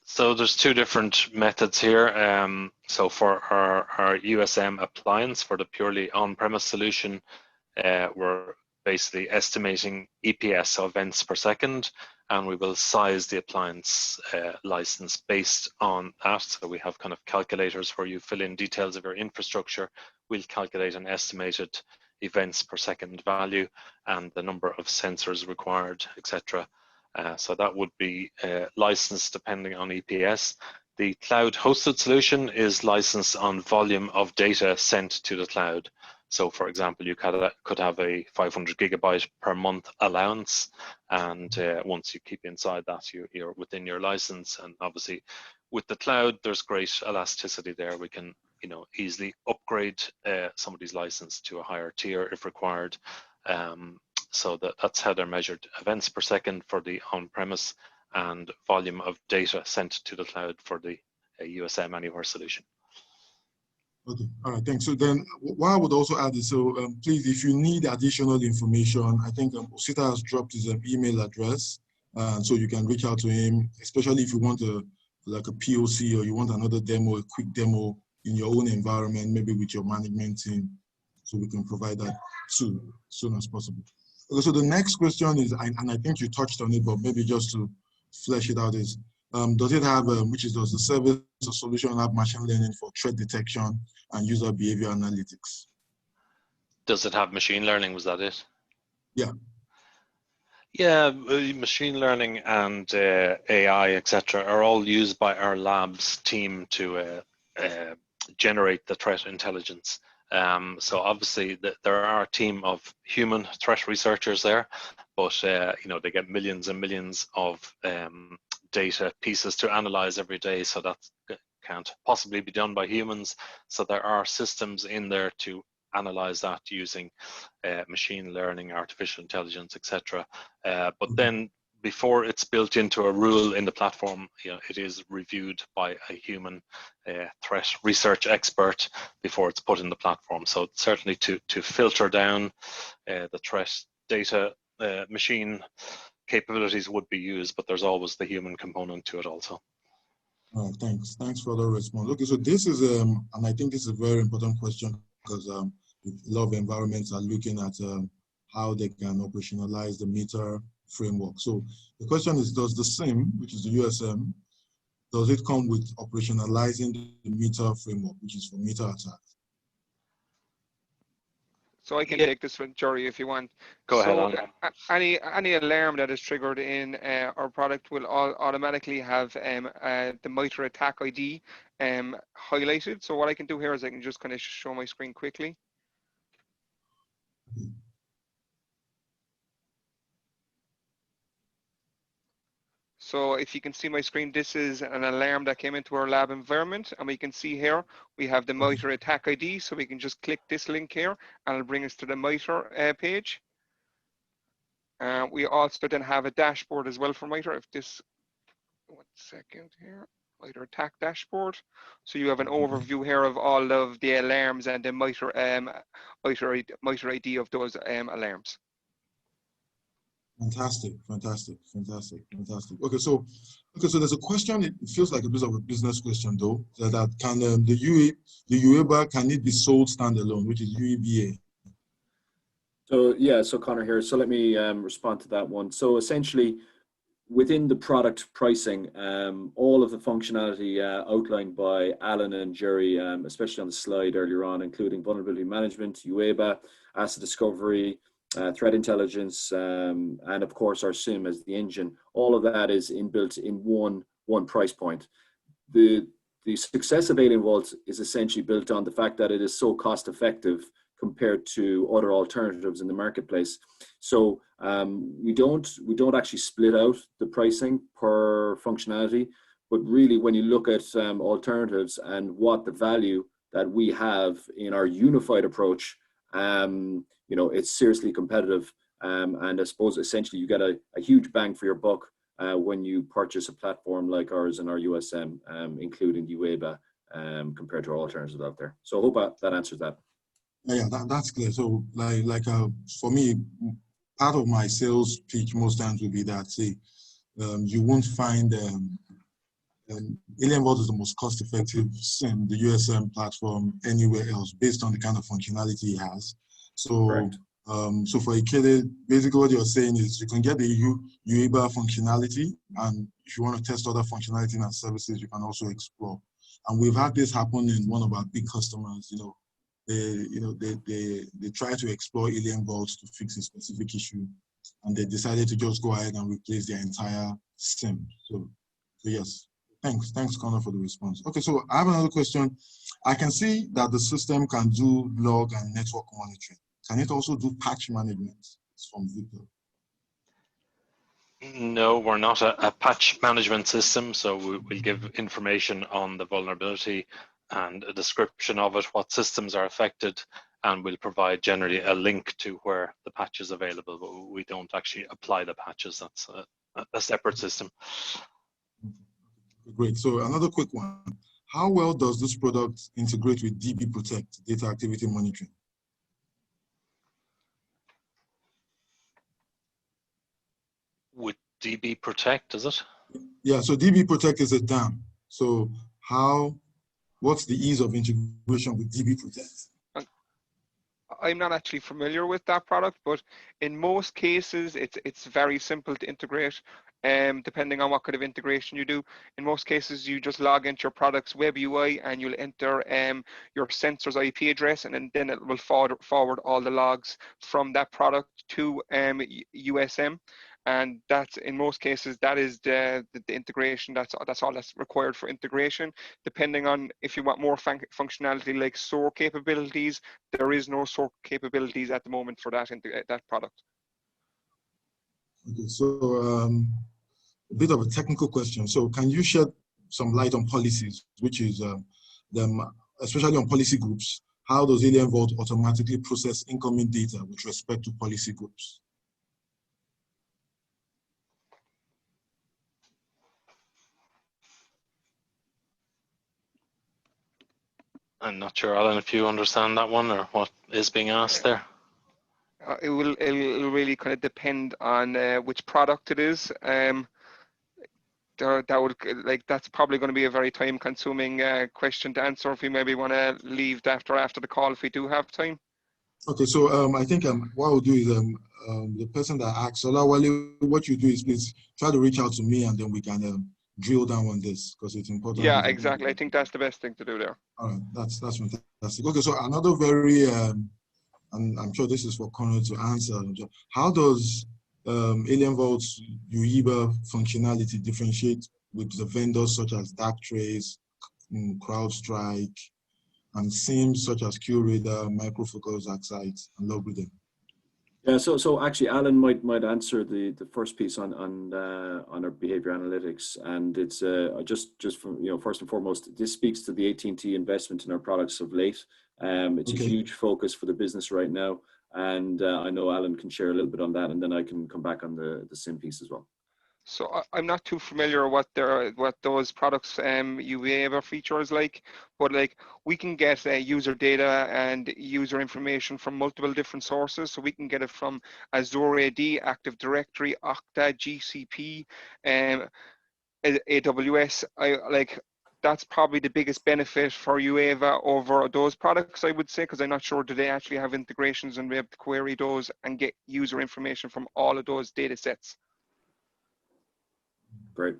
So there's two different methods here. So for our USM appliance, for the purely on-premise solution, we're basically estimating EPS, so events per second, and we will size the appliance license based on that. So we have kind of calculators where you fill in details of your infrastructure. We'll calculate an estimated events per second value and the number of sensors required, etc. So that would be licensed depending on EPS. The cloud hosted solution is licensed on volume of data sent to the cloud. So for example, you could have a 500 gigabyte per month allowance, and once you keep inside that, you're within your license. And obviously with the cloud, there's great elasticity there. We can easily upgrade somebody's license to a higher tier if required. So that's how they're measured: events per second for the on-premise and volume of data sent to the cloud for the USM Anywhere solution. Okay, all right, thanks. So then what I would also add is, so please, if you need additional information, I think Osita has dropped his email address, so you can reach out to him, especially if you want like a POC or you want another demo, a quick demo in your own environment, maybe with your management team, so we can provide that soon as possible. Okay, so the next question is, and I think you touched on it, but maybe just to flesh it out, is does it have, does the service or solution have machine learning for threat detection and user behavior analytics? Does it have machine learning? Was that it? Yeah. Yeah, machine learning and AI, etc., are all used by our labs team to generate the threat intelligence. So obviously there are a team of human threat researchers there, but you know, they get millions and millions of data pieces to analyze every day, so that can't possibly be done by humans. So there are systems in there to analyze that using machine learning, artificial intelligence, etc. But then before it's built into a rule in the platform, you know, it is reviewed by a human threat research expert before it's put in the platform. So certainly to filter down the threat data, machine capabilities would be used, but there's always the human component to it also. All right, thanks. Thanks for the response. Okay, so this is, and I think this is a very important question because a lot of environments are looking at how they can operationalize the meter framework. So the question is, does the SIEM, which is the USM, does it come with operationalizing the meter framework, which is for meter attacks? So I can take this one, Jerry, if you want. Go ahead, Alan. Any alarm that is triggered in our product will automatically have the MITRE ATT&T ID highlighted. So what I can do here is I can just kind of show my screen quickly. So if you can see my screen, this is an alarm that came into our lab environment, and we can see here we have the MITRE ATT&T ID. So we can just click this link here, and it'll bring us to the MITRE page. We also then have a dashboard as well for MITRE. If this, 1 second here, MITRE ATT&T dashboard. So you have an overview here of all of the alarms and the MITRE ID of those alarms. Fantastic, fantastic, fantastic, fantastic. Okay, so there's a question. It feels like a bit of a business question, though. That can the UEBA, can it be sold standalone, which is UEBA? So yeah, so Connor here. So let me respond to that one. So essentially, within the product pricing, all of the functionality outlined by Alan and Jerry, especially on the slide earlier on, including vulnerability management, UEBA, asset discovery, threat intelligence, and of course our SIEM as the engine, all of that is inbuilt in one price point. The success of Alienvault is essentially built on the fact that it is so cost effective compared to other alternatives in the marketplace. So we don't actually split out the pricing per functionality, but really when you look at alternatives and what the value that we have in our unified approach, you know, it's seriously competitive, and I suppose essentially you get a huge bang for your buck when you purchase a platform like ours and our USM, including UEBA, compared to our alternatives out there. So I hope that answers that. Yeah, that's clear. So like for me, part of my sales pitch most times will be that, say, you won't find Alienvault is the most cost-effective SIEM, the USM platform, anywhere else based on the kind of functionality it has. So, so for Ikede, basically what you're saying is you can get the UEBA functionality, and if you want to test other functionality and services, you can also explore. And we've had this happen in one of our big customers. They try to explore Alienvault to fix a specific issue, and they decided to just go ahead and replace their entire SIEM. So yes, thanks, Connor, for the response. Okay, so I have another question. I can see that the system can do log and network monitoring. Can it also do patch management? It's from Victor. No, we're not a patch management system, so we'll give information on the vulnerability and a description of it, what systems are affected, and we'll provide generally a link to where the patch is available, but we don't actually apply the patches. That's a separate system. Great. So another quick one. How well does this product integrate with DB Protect, data activity monitoring? With DB Protect, is it? Yeah, so DB Protect is a DAM. So what's the ease of integration with DB Protect? I'm not actually familiar with that product, but in most cases, it's very simple to integrate. Depending on what kind of integration you do. In most cases, you just log into your product's web UI and you'll enter your sensor's IP address, and then it will forward all the logs from that product to USM. and that's in most cases that is the integration. That's all that's required for integration. Depending on if you want more functionality like SOAR capabilities, there is no SOAR capabilities at the moment for that product. Okay, so a bit of a technical question. So can you shed some light on policies, which is especially on policy groups? How does Alienvault automatically process incoming data with respect to policy groups? I'm not sure, Alan, if you understand that one or what is being asked there. It'll really kind of depend on which product it is. That's probably going to be a very time-consuming question to answer. If you maybe want to leave after the call, if we do have time. Okay, so I think what I'll do is the person that asked, Olawale, what you do is please try to reach out to me, and then we can drill down on this because it's important. Yeah, exactly. I think that's the best thing to do there. All right, that's fantastic. Okay, so another very, and I'm sure this is for Conor to answer. How does Alienvault's UEBA functionality differentiate with the vendors such as Darktrace, CrowdStrike, and SIEMs such as QRadar, Micro Focus, Axite, and Logarithm? Yeah, so actually, Alan might answer the first piece on our behavior analytics, and it's just from, first and foremost, this speaks to the AT&T investment in our products of late. It's Okay. A huge focus for the business right now, and I know Alan can share a little bit on that, and then I can come back on the SIM piece as well. So I'm not too familiar what those products UEBA features like, but like we can get user data and user information from multiple different sources. So we can get it from Azure AD, Active Directory, Okta, GCP, AWS. That's probably the biggest benefit for UEBA over those products, I would say, because I'm not sure do they actually have integrations and be able to query those and get user information from all of those data sets. Great.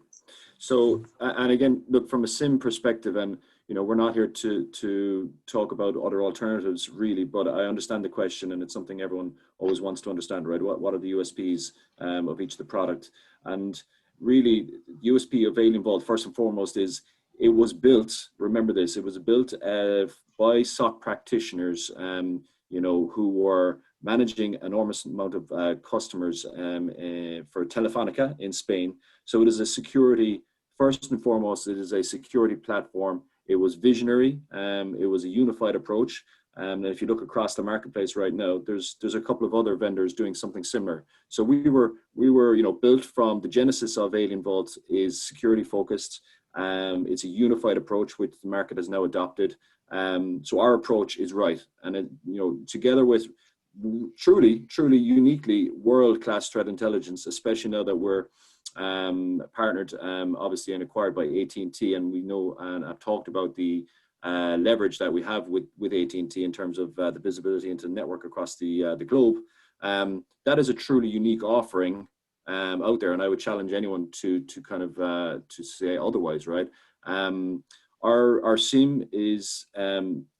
So, and again, look, from a SIM perspective, and we're not here to talk about other alternatives really, but I understand the question, and it's something everyone always wants to understand, right? What are the USPs of each of the product? And really, USP of Alienvault, first and foremost, is it was built, remember this, it was built by SOC practitioners, who were managing an enormous amount of customers for Telefonica in Spain. So it is a security, first and foremost, it is a security platform. It was visionary, it was a unified approach. And if you look across the marketplace right now, there's a couple of other vendors doing something similar. So we were built from the genesis of Alienvault is security focused. It's a unified approach which the market has now adopted. So our approach is right, and together with truly uniquely world-class threat intelligence, especially now that we're partnered obviously and acquired by AT&T, and we know and I've talked about the leverage that we have with AT&T in terms of the visibility into the network across the globe. That is a truly unique offering out there, and I would challenge anyone to kind of to say otherwise, right? Our SIEM is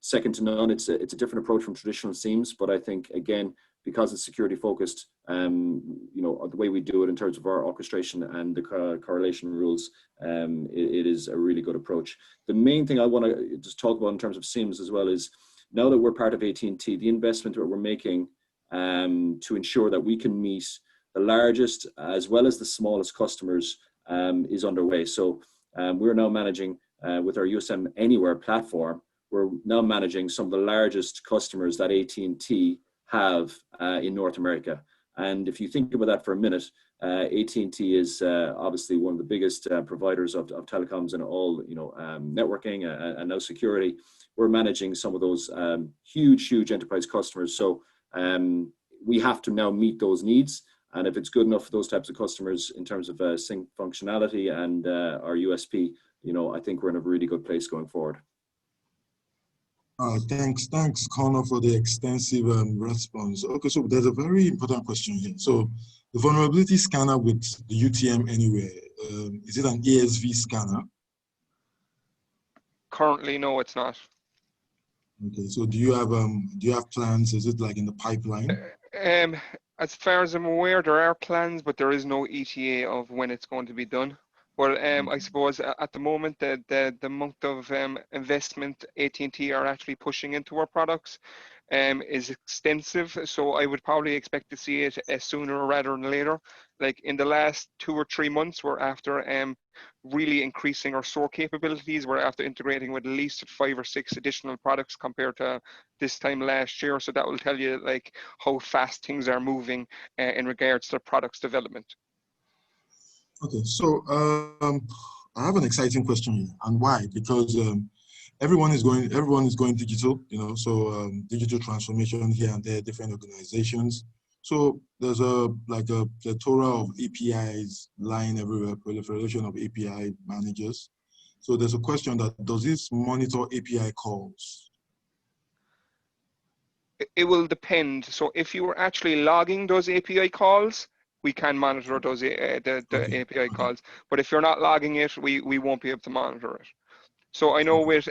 second to none. It's a different approach from traditional SIEMs, but I think again, because it's security focused, the way we do it in terms of our orchestration and the correlation rules, it is a really good approach. The main thing I want to just talk about in terms of SIEMs as well is now that we're part of AT&T, the investment that we're making to ensure that we can meet the largest as well as the smallest customers is underway. So we're now managing with our USM Anywhere platform, we're now managing some of the largest customers that AT&T have in North America. And if you think about that for a minute, AT&T is obviously one of the biggest providers of telecoms and all, networking and now security. We're managing some of those huge enterprise customers. So we have to now meet those needs. And if it's good enough for those types of customers in terms of sync functionality and our USP, I think we're in a really good place going forward. Thanks, Conor, for the extensive response. Okay, so there's a very important question here. So the vulnerability scanner with the UTM Anywhere, is it an ASV scanner? Currently, no, it's not. Okay, so do you have plans? Is it like in the pipeline? As far as I'm aware, there are plans, but there is no ETA of when it's going to be done. Well, I suppose at the moment, the amount of investment AT&T are actually pushing into our products is extensive. So I would probably expect to see it sooner rather than later. Like in the last 2 or 3 months, we're after really increasing our SOC capabilities. We're after integrating with at least 5 or 6 additional products compared to this time last year. So that will tell you like how fast things are moving in regards to products development. Okay, so I have an exciting question here, and why? Because everyone is going digital, you know. So digital transformation here and there, different organizations. So there's a plethora of APIs lying everywhere, proliferation of API managers. So there's a question that, does this monitor API calls? It will depend. So if you were actually logging those API calls, we can monitor those API calls. But if you're not logging it, we won't be able to monitor it. So I know with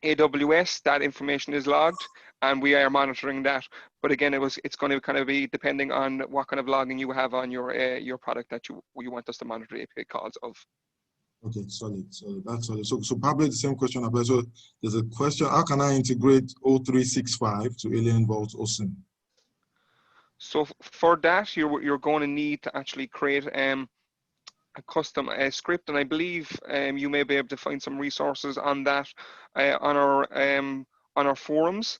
AWS, that information is logged, and we are monitoring that. But again, it's going to kind of be depending on what kind of logging you have on your product that you want us to monitor API calls of. Okay, solid. That's solid. So probably the same question applies. So there's a question: how can I integrate 0365 to Alienvault OSIM? So for that, you're going to need to actually create a custom script, and I believe you may be able to find some resources on that on our forums.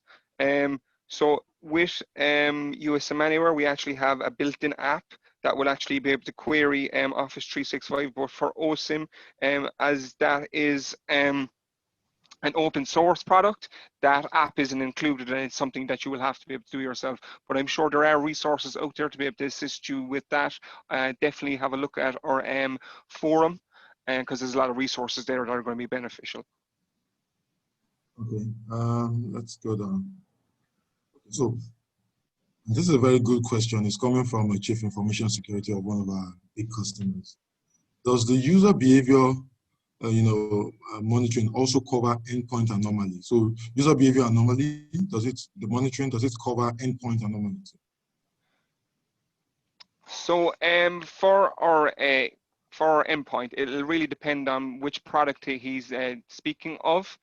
So with USM Anywhere, we actually have a built-in app that will actually be able to query Office 365, but for OSIM, as that is an open source product, that app isn't included, and it's something that you will have to be able to do yourself. But I'm sure there are resources out there to be able to assist you with that. Definitely have a look at our forum, because there's a lot of resources there that are going to be beneficial. Okay, let's go down. So this is a very good question. It's coming from a chief information security of one of our big customers. Does the user behavior monitoring also cover endpoint anomaly? So user behavior anomaly, does it cover endpoint anomaly? So for our endpoint, it'll really depend on which product he's speaking of.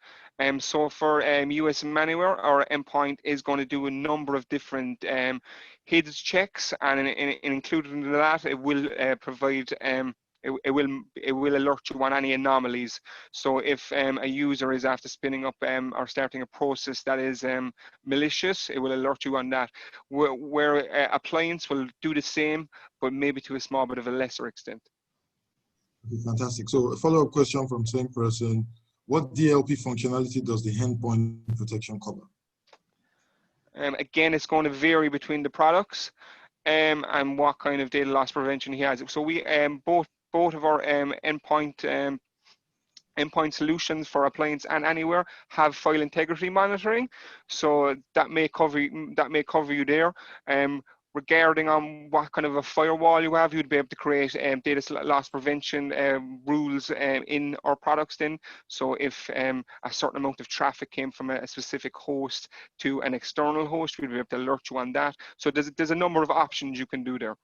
So for USM Anywhere, our endpoint is going to do a number of different HIDS checks, and included in that, it will provide it will alert you on any anomalies. So if a user is after spinning up or starting a process that is malicious, it will alert you on that. Where appliance will do the same, but maybe to a small bit of a lesser extent. Okay, fantastic. So a follow-up question from same person: what DLP functionality does the endpoint protection cover? Again, it's going to vary between the products and what kind of data loss prevention he has. So we both of our endpoint solutions for appliance and anywhere have file integrity monitoring, so that may cover you there. Regarding on what kind of a firewall you have, you'd be able to create data loss prevention rules in our products then. So if a certain amount of traffic came from a specific host to an external host, we'd be able to alert you on that. So there's a number of options you can do there.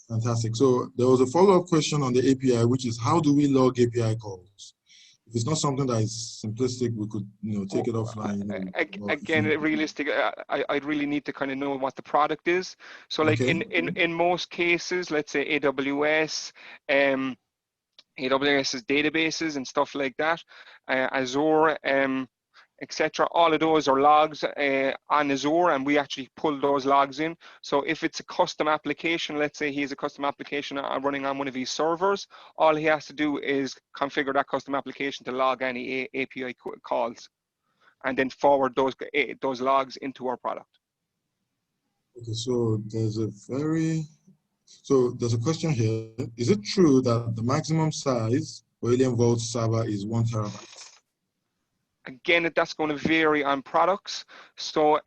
Fantastic. So there was a follow-up question on the API, which is, how do we log API calls? If it's not something that is simplistic, we could take it offline. Again, realistic. I'd really need to kind of know what the product is. So like in most cases, let's say AWS, AWS's databases and stuff like that, Azure, etc. All of those are logs on Azure, and we actually pull those logs in. So if it's a custom application, let's say he has a custom application running on one of his servers, all he has to do is configure that custom application to log any API calls, and then forward those logs into our product. Okay, so there's a question here. Is it true that the maximum size for Alienvault server is 1 terabyte? Again, that's going to vary on products. So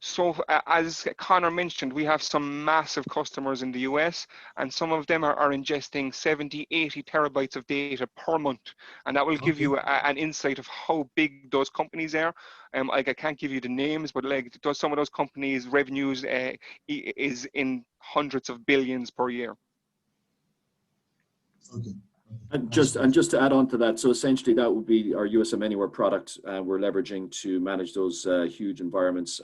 So as Connor mentioned, we have some massive customers in the US, and some of them are ingesting 70, 80 terabytes of data per month. And that will give you an insight of how big those companies are. Like I can't give you the names, but like some of those companies' revenues is in hundreds of billions per year. Okay. And just to add on to that, so essentially that would be our USM Anywhere product we're leveraging to manage those huge environments.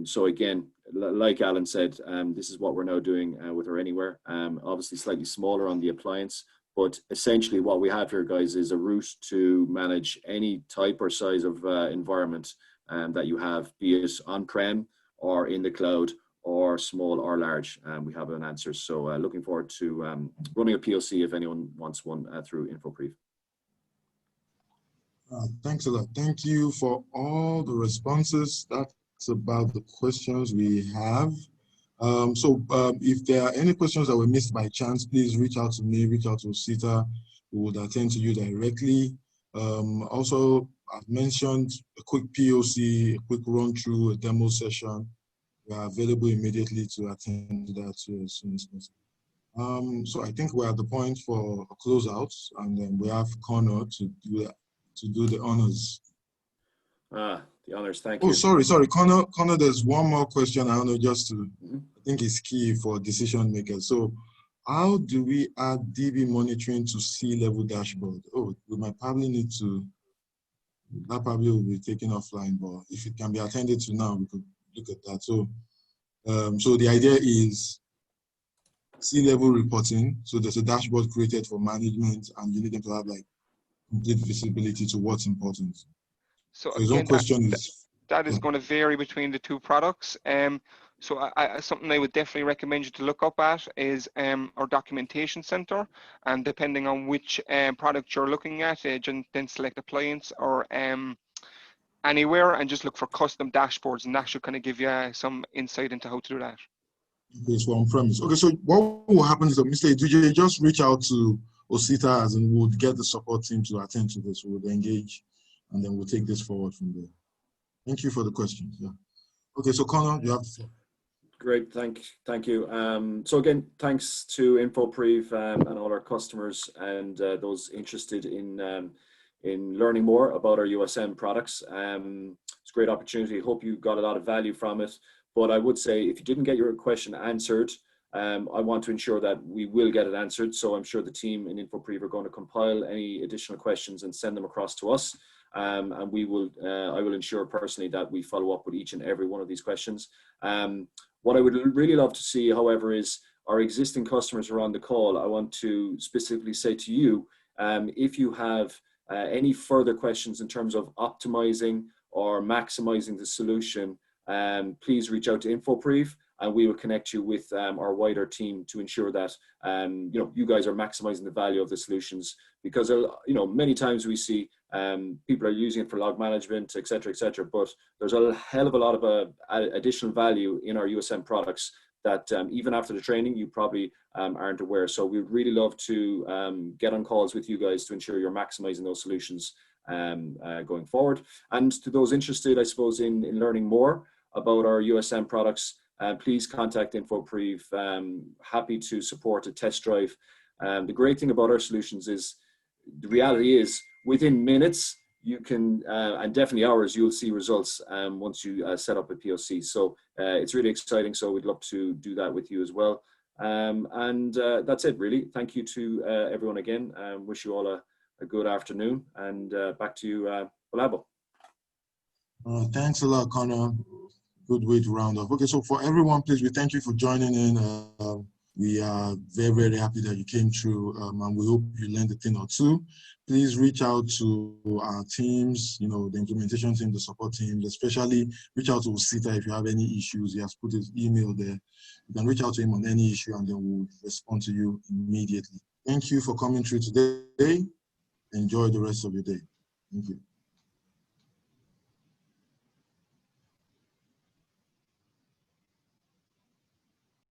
So again, like Alan said, this is what we're now doing with our Anywhere. Obviously slightly smaller on the appliance, but essentially what we have here, guys, is a route to manage any type or size of environment that you have, be it on-prem or in the cloud, or small or large. We have an answer. So looking forward to running a POC if anyone wants one through Infoprive. Thanks a lot. Thank you for all the responses. That's about the questions we have. If there are any questions that were missed by chance, please reach out to me, reach out to Osita, who would attend to you directly. Also, I've mentioned a quick POC, a quick run through, a demo session. We are available immediately to attend to that too as soon as possible. So I think we're at the point for a closeout, and then we have Connor to do the honors. The honors, thank you. Oh, sorry, Connor, there's one more question I want to just to, I think it's key for decision makers. So how do we add DB monitoring to C-level dashboard? Oh, we might probably need to, that probably will be taken offline, but if it can be attended to now, we could look at that. So, so the idea is C-level reporting. So there's a dashboard created for management, and you need them to have like complete visibility to what's important. So his own question is that is going to vary between the two products. So something I would definitely recommend you to look up at is our documentation center, and depending on which product you're looking at, then select appliance or Anywhere, and just look for custom dashboards, and that should kind of give you some insight into how to do that. Okay, so on premise. Okay, so what will happen is that Mr. Eduje just reach out to Osita, as in we'll get the support team to attend to this. We'll engage, and then we'll take this forward from there. Thank you for the questions. Yeah. Okay, so Connor, you have the floor. Great, thank you. So again, thanks to Infoprive and all our customers and those interested in learning more about our USM products. It's a great opportunity. Hope you got a lot of value from it. But I would say if you didn't get your question answered, I want to ensure that we will get it answered. So I'm sure the team in Infoprive are going to compile any additional questions and send them across to us. And we will, I will ensure personally that we follow up with each and every one of these questions. What I would really love to see, however, is our existing customers who are on the call. I want to specifically say to you, if you have any further questions in terms of optimizing or maximizing the solution, please reach out to Infoprive, and we will connect you with our wider team to ensure that you guys are maximizing the value of the solutions. Because many times we see people are using it for log management, et cetera, but there's a hell of a lot of additional value in our USM products that even after the training, you probably aren't aware. So we'd really love to get on calls with you guys to ensure you're maximizing those solutions going forward. And to those interested, I suppose, in learning more about our USM products, please contact Infoprive. Happy to support a test drive. The great thing about our solutions is, the reality is, within minutes, you can, and definitely hours, you'll see results once you set up a POC. So it's really exciting. So we'd love to do that with you as well. And that's it, really. Thank you to everyone again. Wish you all a good afternoon, and back to you, Olabo. Thanks a lot, Connor. Good way to round off. Okay, so for everyone, please, we thank you for joining in. We are very, very happy that you came through, and we hope you learned a thing or two. Please reach out to our teams, the implementation team, the support teams, especially reach out to Osita if you have any issues. He has put his email there. You can reach out to him on any issue, and then we'll respond to you immediately. Thank you for coming through today. Enjoy the rest of your day. Thank you.